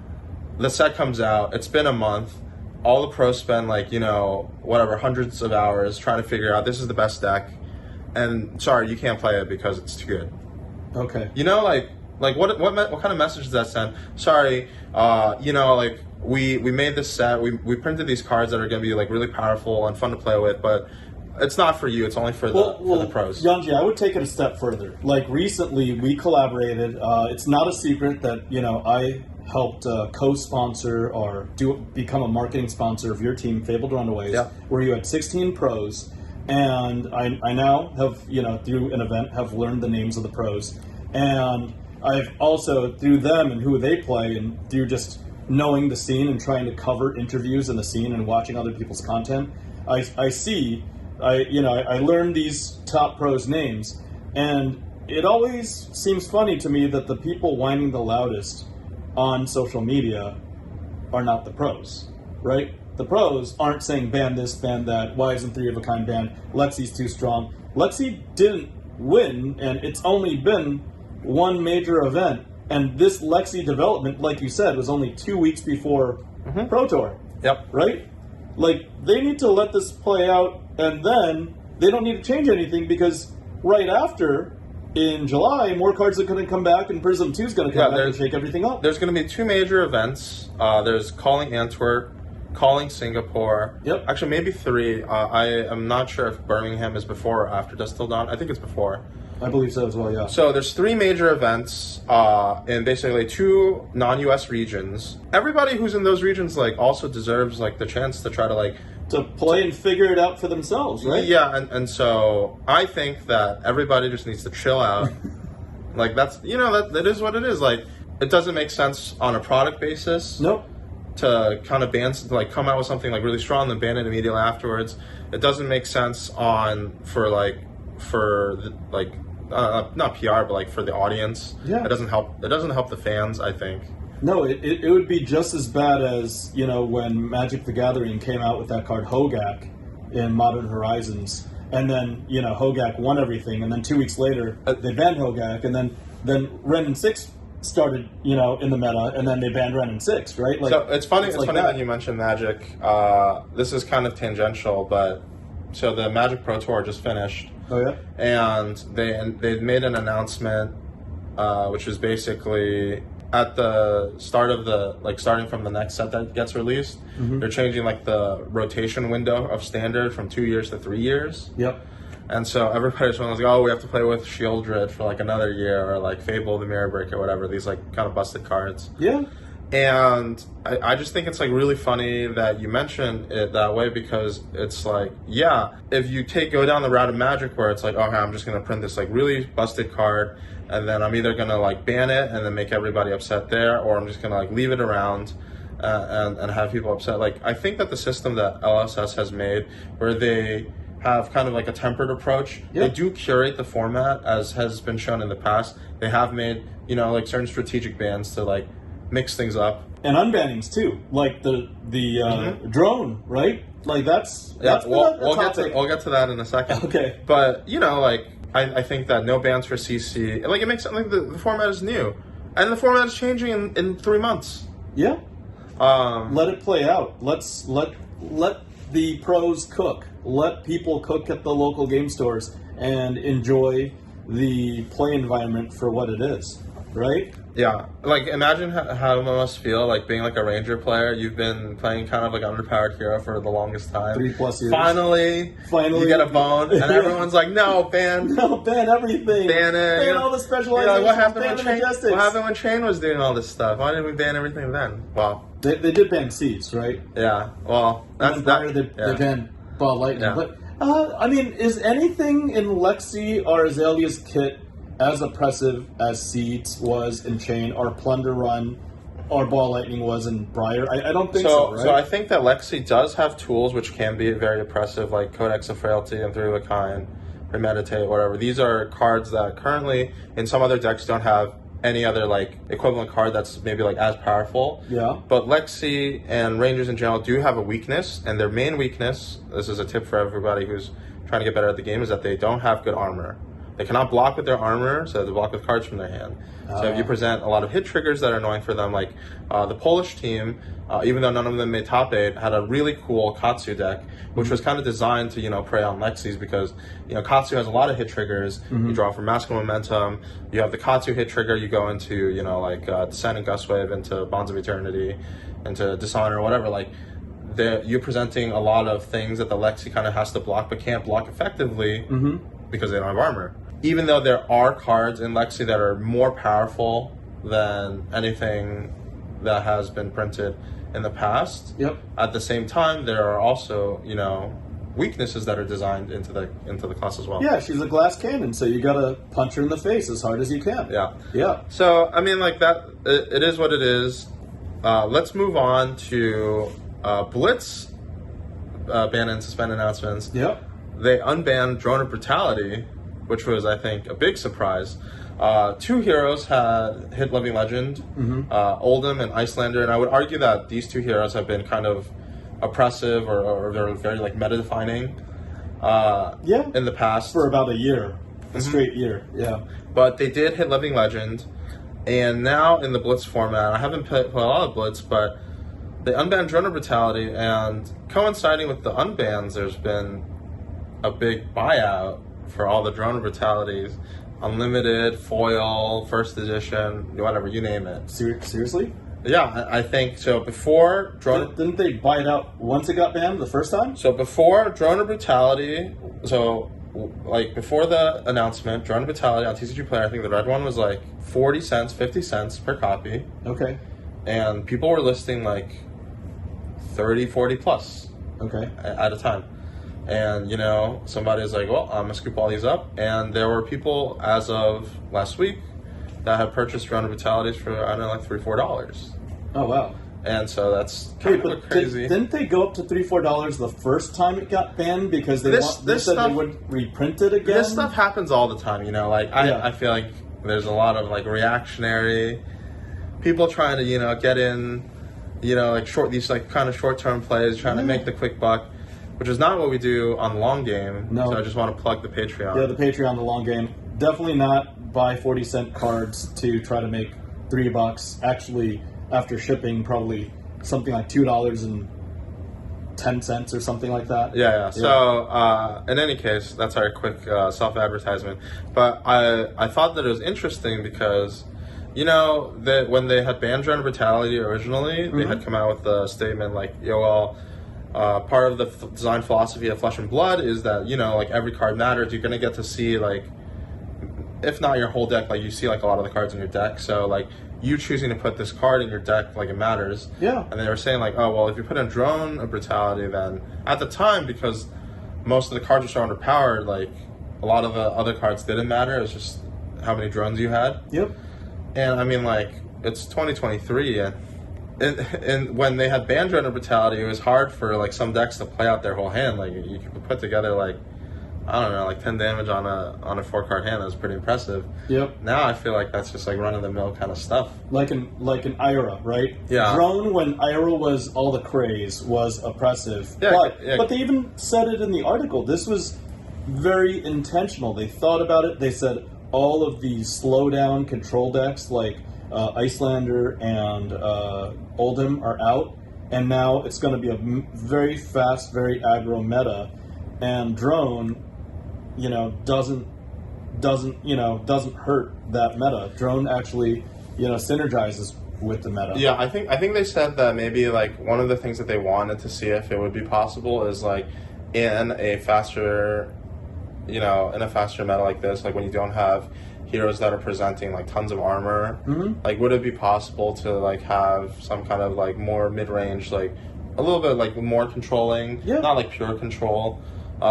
Speaker 2: the set comes out, it's been a month, all the pros spend like, you know, whatever, hundreds of hours trying to figure out this is the best deck, and sorry, you can't play it because it's too good.
Speaker 1: Okay.
Speaker 2: You know, like what kind of message does that send? Sorry, you know, like we made this set, we printed these cards that are going to be like really powerful and fun to play with, but it's not for you. It's only for the pros.
Speaker 1: Yuanji, I would take it a step further. Like, recently we collaborated. It's not a secret that, you know, I helped co-sponsor or become a marketing sponsor of your team, FaBled Runaways, where you had 16 pros. And I now have, you know, through an event, have learned the names of the pros. And I've also, through them and who they play, and through just knowing the scene and trying to cover interviews in the scene and watching other people's content, I learned these top pros' names. And it always seems funny to me that the people whining the loudest on social media are not the pros, right? The pros aren't saying ban this, ban that, why isn't 3 of a Kind banned, Lexi's too strong. Lexi didn't win, and it's only been one major event, and this Lexi development, like you said, was only 2 weeks before Pro Tour.
Speaker 2: Yep.
Speaker 1: Right? Like, they need to let this play out, and then they don't need to change anything, because right after, in July, more cards are going to come back, and Prism 2 is going to come back and shake everything up.
Speaker 2: There's going to be 2 major events. There's Calling Antwerp, Calling Singapore.
Speaker 1: Yep.
Speaker 2: Actually, maybe 3. I am not sure if Birmingham is before or after Dusk Till Dawn. I think it's before.
Speaker 1: I believe so as well, yeah.
Speaker 2: So there's 3 major events in basically 2 non-US regions. Everybody who's in those regions like also deserves like the chance to try to like
Speaker 1: to play and figure it out for themselves, right?
Speaker 2: Yeah, and so I think that everybody just needs to chill out. Like, that's, you know, that is what it is. Like, it doesn't make sense on a product basis.
Speaker 1: Nope.
Speaker 2: To kind of ban, to like come out with something like really strong, then ban it immediately afterwards. It doesn't make sense not PR, but like for the audience.
Speaker 1: Yeah.
Speaker 2: It doesn't help the fans, I think.
Speaker 1: No, it would be just as bad as, you know, when Magic the Gathering came out with that card Hogak in Modern Horizons, and then, you know, Hogak won everything, and then 2 weeks later they banned Hogak, and then Ren and 6 started, you know, in the meta, and then they banned Ren and 6, right? Like,
Speaker 2: so it's funny. It's
Speaker 1: like
Speaker 2: funny that you mentioned Magic. This is kind of tangential, but so the Magic Pro Tour just finished.
Speaker 1: Oh yeah.
Speaker 2: And they made an announcement, which is basically at the start of starting from the next set that gets released, they're changing like the rotation window of standard from 2 years to 3 years.
Speaker 1: Yep.
Speaker 2: And so everybody's like, oh, we have to play with Shieldred for like another year, or like FaBled the Mirror Breaker, whatever, these like kind of busted cards.
Speaker 1: Yeah.
Speaker 2: And I just think it's like really funny that you mention it that way, because it's like, yeah, if you go down the route of Magic where it's like, okay, I'm just going to print this like really busted card, and then I'm either going to like ban it and then make everybody upset there, or I'm just going to like leave it around and have people upset. Like, I think that the system that LSS has made, where they have kind of like a tempered approach, they do curate the format as has been shown in the past. They have made, you know, like certain strategic bans to like mix things up.
Speaker 1: And unbannings too, like the drone, right? Like that's
Speaker 2: we'll get to that in a second.
Speaker 1: Okay,
Speaker 2: but you know, like I think that no bans for CC, like it makes it like the format is new, and the format is changing in 3 months.
Speaker 1: Yeah. Let it play out. Let the pros cook. Let people cook at the local game stores and enjoy the play environment for what it is, right?
Speaker 2: Yeah, like imagine how it must feel like being like a ranger player. You've been playing kind of like underpowered hero for the longest time.
Speaker 1: 3+ years.
Speaker 2: Finally, you get a bone, and everyone's like, "No, ban,
Speaker 1: no, ban everything, ban it, ban all the specializations,
Speaker 2: what happened
Speaker 1: ban
Speaker 2: when
Speaker 1: Majestics.
Speaker 2: What happened when Train was doing all this stuff? Why didn't we ban everything then?" Well,
Speaker 1: they did ban Seeds, right?
Speaker 2: Yeah. Well,
Speaker 1: that's that. They banned Ball Lightning,
Speaker 2: yeah.
Speaker 1: But I mean, is anything in Lexi or Azalea's kit as oppressive as Seeds was in Chain, or Plunder Run, or Ball Lightning was in Briar? I don't think so, right?
Speaker 2: So I think that Lexi does have tools which can be very oppressive, like Codex of Frailty and Three of a Kind, Premeditate, whatever. These are cards that currently in some other decks don't have any other like equivalent card that's maybe like as powerful.
Speaker 1: Yeah.
Speaker 2: But Lexi and Rangers in general do have a weakness, and their main weakness, this is a tip for everybody who's trying to get better at the game, is that they don't have good armor. They cannot block with their armor, so they block with cards from their hand. So if you present a lot of hit triggers that are annoying for them, like the Polish team, even though none of them made top 8, had a really cool Katsu deck, which was kind of designed to, you know, prey on Lexi's because, you know, Katsu has a lot of hit triggers. You draw from Masculine Momentum. You have the Katsu hit trigger. You go into, you know, like Descent and Gust Wave, into Bonds of Eternity, into Dishonor, whatever. Like, you're presenting a lot of things that the Lexi kind of has to block, but can't block effectively because they don't have armor. Even though there are cards in Lexi that are more powerful than anything that has been printed in the past, at the same time, there are also, you know, weaknesses that are designed into the class as well.
Speaker 1: Yeah, she's a glass cannon, so you gotta punch her in the face as hard as you can. Yeah.
Speaker 2: So, I mean, like that, it is what it is. Let's move on to Blitz ban and suspend announcements. They unbanned Drone of Brutality, which was, I think, a big surprise. 2 heroes had hit Living Legend, Oldham and Icelander, and I would argue that these 2 heroes have been kind of oppressive or they're very like meta-defining in the past.
Speaker 1: For about a year, a straight year,
Speaker 2: But they did hit Living Legend, and now in the Blitz format, I haven't played a lot of Blitz, but they unbanned Drone of Brutality, and coinciding with the unbans, there's been a big buyout for all the Drone of Brutalities, unlimited, foil, first edition, whatever, you name it.
Speaker 1: Seriously?
Speaker 2: Yeah, I think so. Before Drone,
Speaker 1: didn't they buy it out once it got banned the first time?
Speaker 2: So before Drone of Brutality, so like before the announcement, Drone of Brutality on TCG Player, I think the red one was like 40 cents, 50 cents per copy.
Speaker 1: Okay.
Speaker 2: And people were listing like 30, 40 plus.
Speaker 1: Okay.
Speaker 2: At a time. And, you know, somebody was like, well, I'm going to scoop all these up. And there were people, as of last week, that had purchased Drone of Brutalities for, I don't know, like $3, $4.
Speaker 1: Oh, wow.
Speaker 2: And so that's kind of crazy.
Speaker 1: Didn't they go up to $3, $4 the first time it got banned because they said they would reprint it again?
Speaker 2: This stuff happens all the time, you know. Like, I feel like there's a lot of, like, reactionary people trying to, you know, get in, you know, like, these, like, kind of short-term plays, trying to make the quick buck. Which is not what we do on the long game.
Speaker 1: No.
Speaker 2: So I just want to plug the Patreon.
Speaker 1: Yeah, the Patreon, the long game. Definitely not buy 40-cent cards to try to make $3. Actually, after shipping, probably something like $2.10 or something like that.
Speaker 2: Yeah. So, in any case, that's our quick self-advertisement. But I thought that it was interesting because, you know, that when they had banned Drone of Brutality originally, they had come out with a statement like, yo, well, part of the design philosophy of Flesh and Blood is that, you know, like every card matters. You're going to get to see, like, if not your whole deck, like you see like a lot of the cards in your deck. So like you choosing to put this card in your deck, like it matters.
Speaker 1: Yeah.
Speaker 2: And they were saying like, oh, well, if you put in Drone of Brutality, then at the time, because most of the cards were so underpowered, like a lot of the other cards didn't matter. It was just how many drones you had.
Speaker 1: Yep.
Speaker 2: And I mean, like, it's 2023 and and when they had banned Drone Brutality, it was hard for like some decks to play out their whole hand. Like you could put together like, I don't know, like 10 damage on a 4-card hand. That was pretty impressive.
Speaker 1: Yep.
Speaker 2: Now I feel like that's just like run of the mill kind of stuff.
Speaker 1: Like an Ira, right?
Speaker 2: Yeah.
Speaker 1: Drone, when Ira was all the craze, was oppressive.
Speaker 2: Yeah,
Speaker 1: but they even said it in the article. This was very intentional. They thought about it. They said all of these slowdown control decks like Icelander and Oldhim are out, and now it's going to be a very fast, very aggro meta, and Drone, doesn't hurt that meta. Drone actually, synergizes with the meta.
Speaker 2: Yeah, I think they said that maybe like one of the things that they wanted to see if it would be possible is like in a faster meta like this, like when you don't have heroes that are presenting like tons of armor, like would it be possible to like have some kind of like more mid-range, like a little bit like more controlling, not like pure control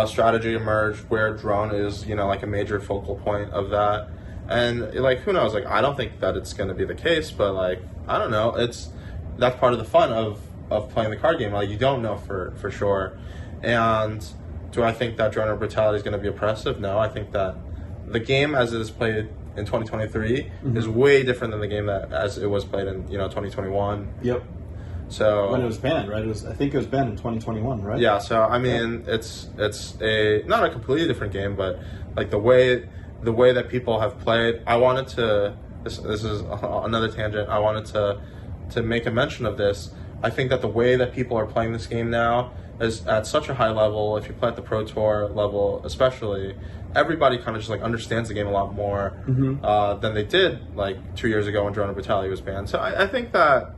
Speaker 2: strategy emerge where Drone is, like a major focal point of that. And like, who knows, like I don't think that it's going to be the case, but like I don't know, that's part of the fun of playing the card game. Like you don't know for sure. And do I think that Drone Brutality is going to be oppressive? No, I think that the game as it is played in 2023 is way different than the game that as it was played in 2021.
Speaker 1: Yep.
Speaker 2: So
Speaker 1: when it was banned, right? I think it was banned in 2021, right?
Speaker 2: Yeah. So I mean, it's a not a completely different game, but like the way that people have played. I wanted to. This is another tangent. I wanted to make a mention of this. I think that the way that people are playing this game now is at such a high level. If you play at the Pro Tour level, especially, everybody kind of just like understands the game a lot more than they did like 2 years ago when Drone Brutality was banned. So I think that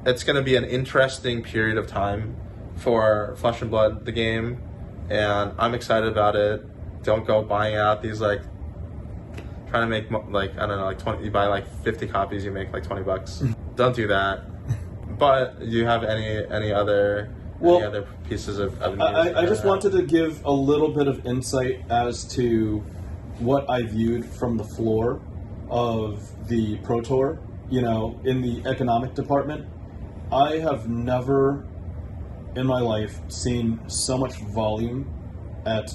Speaker 2: it's going to be an interesting period of time for Flesh and Blood, the game, and I'm excited about it. Don't go buying out these like trying to make like I don't know like 20. You buy like 50 copies, you make like $20. Don't do that. But do you have any other pieces of news?
Speaker 1: I just wanted to give a little bit of insight as to what I viewed from the floor of the Pro Tour, in the economic department. I have never in my life seen so much volume at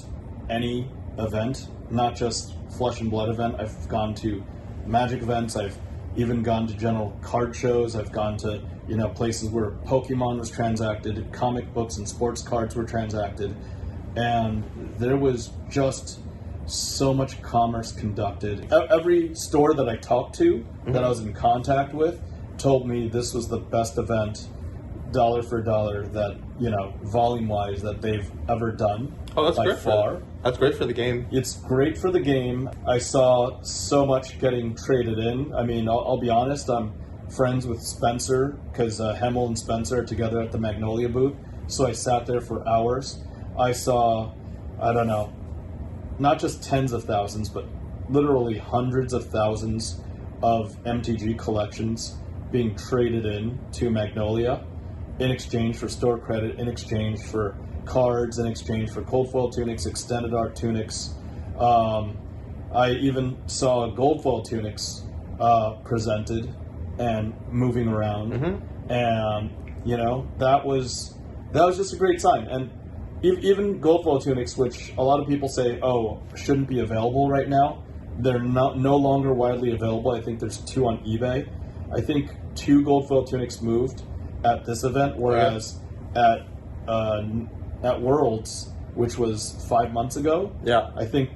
Speaker 1: any event, not just Flesh and Blood event. I've gone to Magic events, I've even gone to general card shows, I've gone to places where Pokemon was transacted, comic books and sports cards were transacted, and there was just so much commerce conducted. Every store that I talked to, that I was in contact with, told me this was the best event, dollar for dollar, that, volume-wise, that they've ever done.
Speaker 2: Oh, that's
Speaker 1: by
Speaker 2: great
Speaker 1: far.
Speaker 2: That's great for the game.
Speaker 1: It's great for the game. I saw so much getting traded in. I mean, I'll be honest, I'm friends with Spencer, because Hemmel and Spencer are together at the Magnolia booth, so I sat there for hours. I saw, I don't know, not just tens of thousands, but literally hundreds of thousands of MTG collections being traded in to Magnolia in exchange for store credit, in exchange for cards, in exchange for cold foil tunics, extended art tunics. I even saw gold foil tunics presented and moving around, and that was just a great sign. And even gold foil tunics, which a lot of people say, shouldn't be available right now, they're no longer widely available. I think there's 2 on eBay. I think 2 gold foil tunics moved at this event, whereas at Worlds, which was 5 months ago, I think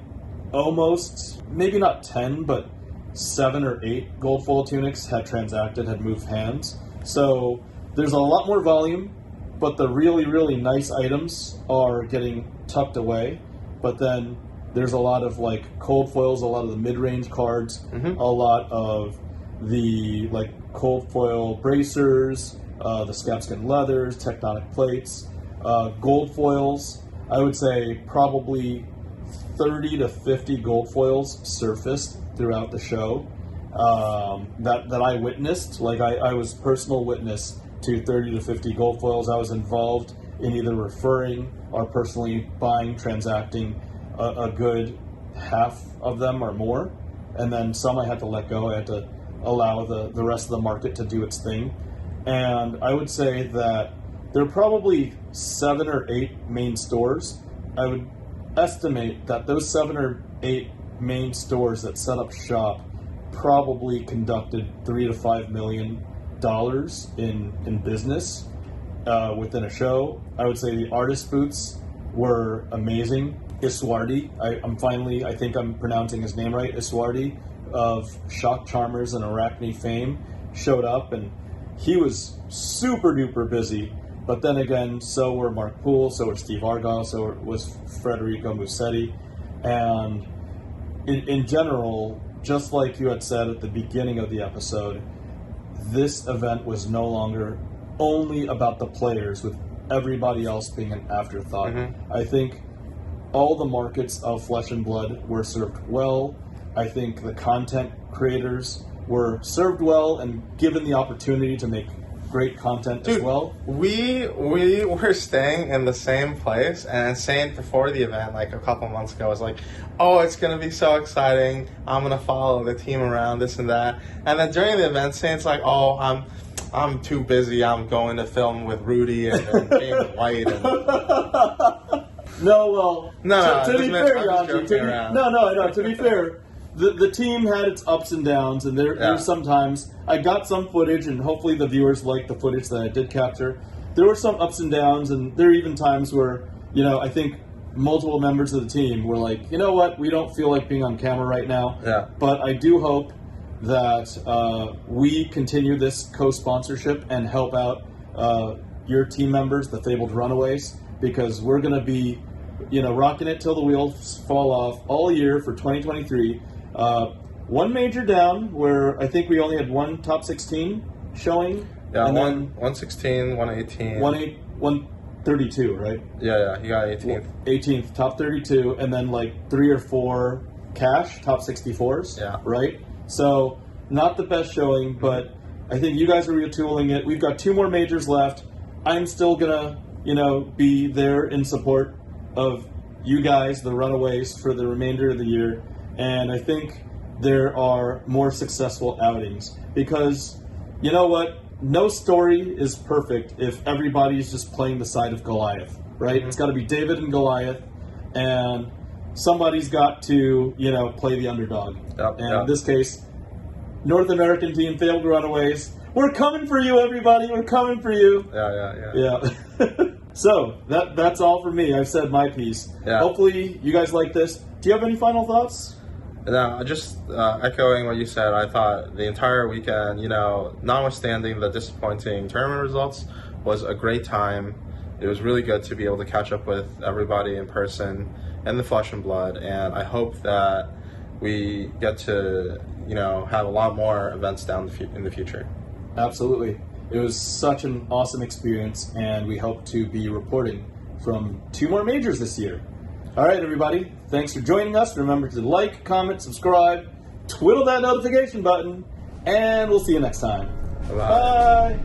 Speaker 1: almost, maybe not 10, but 7 or 8 gold foil tunics had transacted, had moved hands. So there's a lot more volume, but the really, really nice items are getting tucked away. But then there's a lot of like cold foils, a lot of the mid-range cards, a lot of the like cold foil bracers, the scabskin leathers, tectonic plates, gold foils. I would say probably 30 to 50 gold foils surfaced throughout the show that I witnessed. Like I was personal witness to 30 to 50 gold foils. I was involved in either referring or personally buying, transacting a good half of them or more, and then some I had to let go. I had to allow the rest of the market to do its thing. And I would say that there are probably 7 or 8 main stores. I would estimate that those 7 or 8 main stores that set up shop probably conducted $3 to $5 million in business within a show. I would say the artist booths were amazing. Iswardi, I think I'm pronouncing his name right, Iswardi of Shock Charmers and Arachne fame showed up, and he was super duper busy. But then again, so were Mark Poole, so were Steve Argyle, so was Federico Musetti. And in general, just like you had said at the beginning of the episode, this event was no longer only about the players, with everybody else being an afterthought. Mm-hmm. I think all the markets of Flesh and Blood were served well. I think the content creators were served well and given the opportunity to make great content as well.
Speaker 2: We were staying in the same place, and Saint before the event, like a couple months ago, was like, "Oh, it's gonna be so exciting! I'm gonna follow the team around, this and that." And then during the event, Saint's like, "Oh, I'm too busy. I'm going to film with Rudy and James White." And...
Speaker 1: To be fair, Yuanji, to be fair. The team had its ups and downs, and there's sometimes I got some footage, and hopefully the viewers liked the footage that I did capture. There were some ups and downs, and there are even times where, I think multiple members of the team were like, you know what, we don't feel like being on camera right now. Yeah. But I do hope that we continue this co-sponsorship and help out your team members, the FaBled Runaways, because we're going to be, rocking it till the wheels fall off all year for 2023. One major down, where I think we only had one top 16 showing.
Speaker 2: Yeah, and 116, 118.
Speaker 1: 132, right?
Speaker 2: Yeah, he got 18th.
Speaker 1: 18th, top 32, and then like 3 or 4 cash, top 64s. Yeah. Right? So, not the best showing, but I think you guys are retooling it. We've got 2 more majors left. I'm still gonna, be there in support of you guys, the Runaways, for the remainder of the year. And I think there are more successful outings, because you know what? No story is perfect if everybody's just playing the side of Goliath, right? Mm-hmm. It's got to be David and Goliath, and somebody's got to, play the underdog. In this case, North American team, FaBled Runaways. We're coming for you, everybody. We're coming for you. Yeah. So, that's all for me. I've said my piece. Yeah. Hopefully, you guys like this. Do you have any final thoughts?
Speaker 2: No, just echoing what you said. I thought the entire weekend, notwithstanding the disappointing tournament results, was a great time. It was really good to be able to catch up with everybody in person in the Flesh and Blood, and I hope that we get to, have a lot more events in the future.
Speaker 1: Absolutely. It was such an awesome experience, and we hope to be reporting from 2 more majors this year. All right, everybody. Thanks for joining us. Remember to like, comment, subscribe, twiddle that notification button, and we'll see you next time. Bye.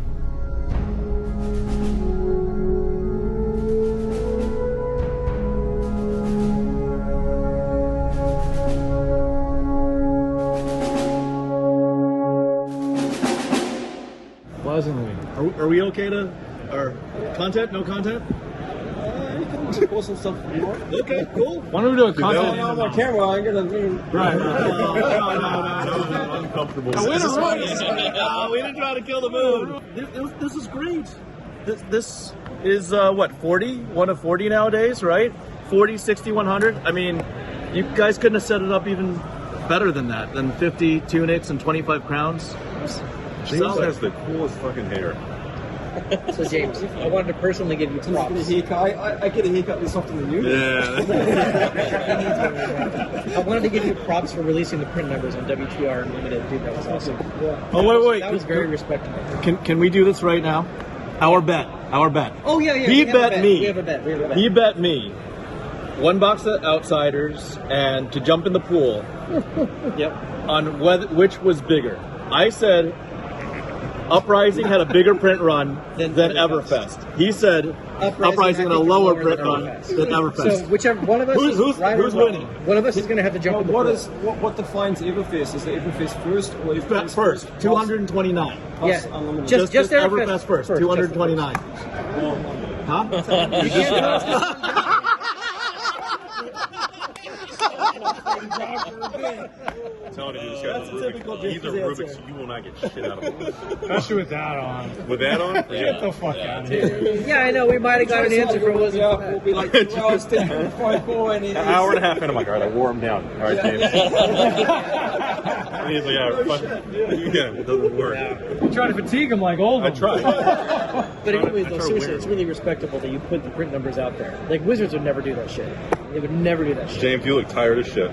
Speaker 1: Are we okay to, or content? No content? You can post some stuff if you want. Okay, cool.
Speaker 3: Why don't we do a content?
Speaker 4: On my camera, I'm gonna do.
Speaker 3: Right.
Speaker 1: No. Uncomfortable.
Speaker 3: We didn't try to kill the mood.
Speaker 1: This is great. This is what, 40? 1 of 40 nowadays, right? 40, 60, 100. I mean, you guys couldn't have set it up even better than that. Than 50 tunics and 25 crowns.
Speaker 5: James has the coolest fucking hair.
Speaker 4: So James, I wanted to personally give you props.
Speaker 6: I get a haircut this often than you.
Speaker 5: Yeah.
Speaker 4: I wanted to give you props for releasing the print numbers on WTR Unlimited. Dude, that was awesome.
Speaker 1: Yeah. Oh wait.
Speaker 4: That was very respectable.
Speaker 1: Can we do this right now? Our bet.
Speaker 4: Oh yeah.
Speaker 1: He bet me.
Speaker 4: We have a bet.
Speaker 1: He bet me 1 box of Outsiders and to jump in the pool.
Speaker 4: Yep.
Speaker 1: On which was bigger. I said
Speaker 3: Uprising had a bigger print run than Everfest. He said Uprising had a lower print run than Everfest.
Speaker 4: So whichever one of us
Speaker 3: Who's winning?
Speaker 4: One of us is going to have to jump in the pool.
Speaker 6: What defines Everfest? Is the Everfest first or Everfest
Speaker 3: First, 229.
Speaker 4: Yeah,
Speaker 6: unlimited?
Speaker 4: just
Speaker 3: Everfest first, 229. Huh?
Speaker 5: Telling you, this guy's he's a Rubik's. You will not get shit out of him.
Speaker 7: Especially with that on.
Speaker 5: With that on?
Speaker 7: Get the fuck out of here.
Speaker 4: Yeah, I know. We might have got an answer for what
Speaker 6: We'll be like 2 hours, 10.54, and
Speaker 5: An hour and a half in, I'm like, all right, I wore him down. All right, James. And he's like, yeah, fuck. Yeah, it doesn't work.
Speaker 7: You try to fatigue him like old.
Speaker 5: I tried.
Speaker 4: But anyways, though, seriously, it's really respectable that you put the print numbers out there. Like, Wizards would never do that shit. They would never do that shit.
Speaker 5: James, you look tired as shit.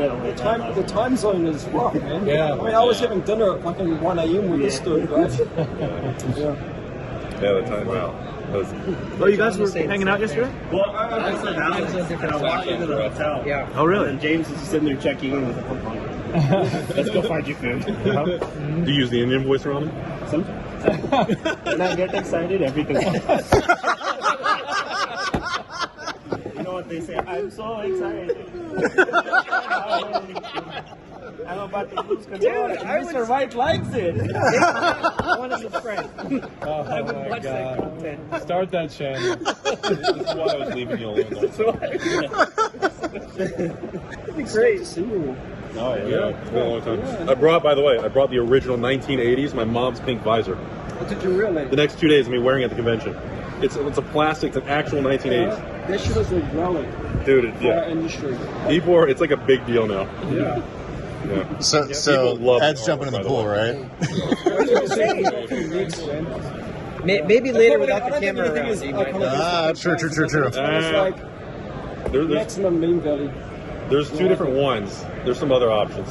Speaker 6: the time zone is rough, man.
Speaker 7: Yeah.
Speaker 6: I mean, I was having dinner at fucking 1 a.m. with this dude, right?
Speaker 5: Yeah, the time. Wow.
Speaker 3: Oh, you guys were hanging out yesterday?
Speaker 8: Well, I was walking into the hotel.
Speaker 4: Yeah.
Speaker 3: Oh, really?
Speaker 8: And James is sitting there checking in with a pump on. Let's go find you food.
Speaker 5: Do you use the Indian voice around him?
Speaker 8: Sometimes. When I get excited, everything. You know what they say? I'm so excited. I'm about to lose control. Mr. White likes it.
Speaker 4: One is a friend.
Speaker 7: Oh my god. Start that channel.
Speaker 5: This is why I was leaving you alone.
Speaker 4: It'd be great.
Speaker 5: Oh, yeah. It's been a long time. I brought the original 1980s, my mom's pink visor.
Speaker 6: What did you really?
Speaker 5: The next 2 days, I'm wearing it at the convention. It's a plastic, it's an actual 1980s.
Speaker 6: That shit is a relic
Speaker 5: Dude,
Speaker 6: for our
Speaker 5: yeah.
Speaker 6: industry.
Speaker 5: People are, it's like a big deal now.
Speaker 6: Yeah.
Speaker 5: Yeah.
Speaker 9: So
Speaker 5: People love
Speaker 9: Ed's
Speaker 5: the
Speaker 9: jumping in the
Speaker 5: artwork,
Speaker 9: pool,
Speaker 5: by
Speaker 9: right?
Speaker 4: Maybe later without the camera around. You might
Speaker 9: True.
Speaker 6: It's like
Speaker 5: There's
Speaker 6: maximum meme value.
Speaker 5: There's 2 different ones. There's some other options.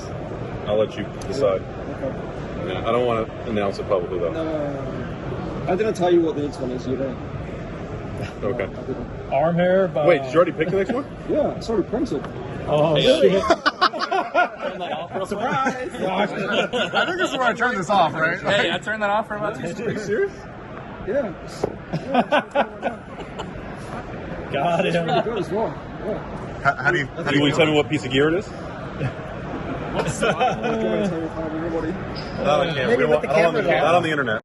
Speaker 5: I'll let you decide.
Speaker 6: Okay.
Speaker 5: Yeah, I don't want to announce it publicly though.
Speaker 6: I didn't tell you what the next one is either.
Speaker 5: Okay.
Speaker 7: Arm hair. But,
Speaker 5: Wait, did you already pick the next one?
Speaker 6: Yeah, it's already printed.
Speaker 7: Oh, shit.
Speaker 3: Surprise!
Speaker 9: I think this is where I turn this off, right?
Speaker 3: Hey, I turned that off for about 2 seconds.
Speaker 5: Are you serious?
Speaker 6: Yeah.
Speaker 7: Got
Speaker 6: It's
Speaker 7: him.
Speaker 6: pretty good as well. Yeah.
Speaker 9: How do you
Speaker 5: You want to tell me what piece of gear it is?
Speaker 6: I'm not going to tell you in front of everybody.
Speaker 5: Not on camera.
Speaker 4: Maybe with the camera
Speaker 5: Not on the internet.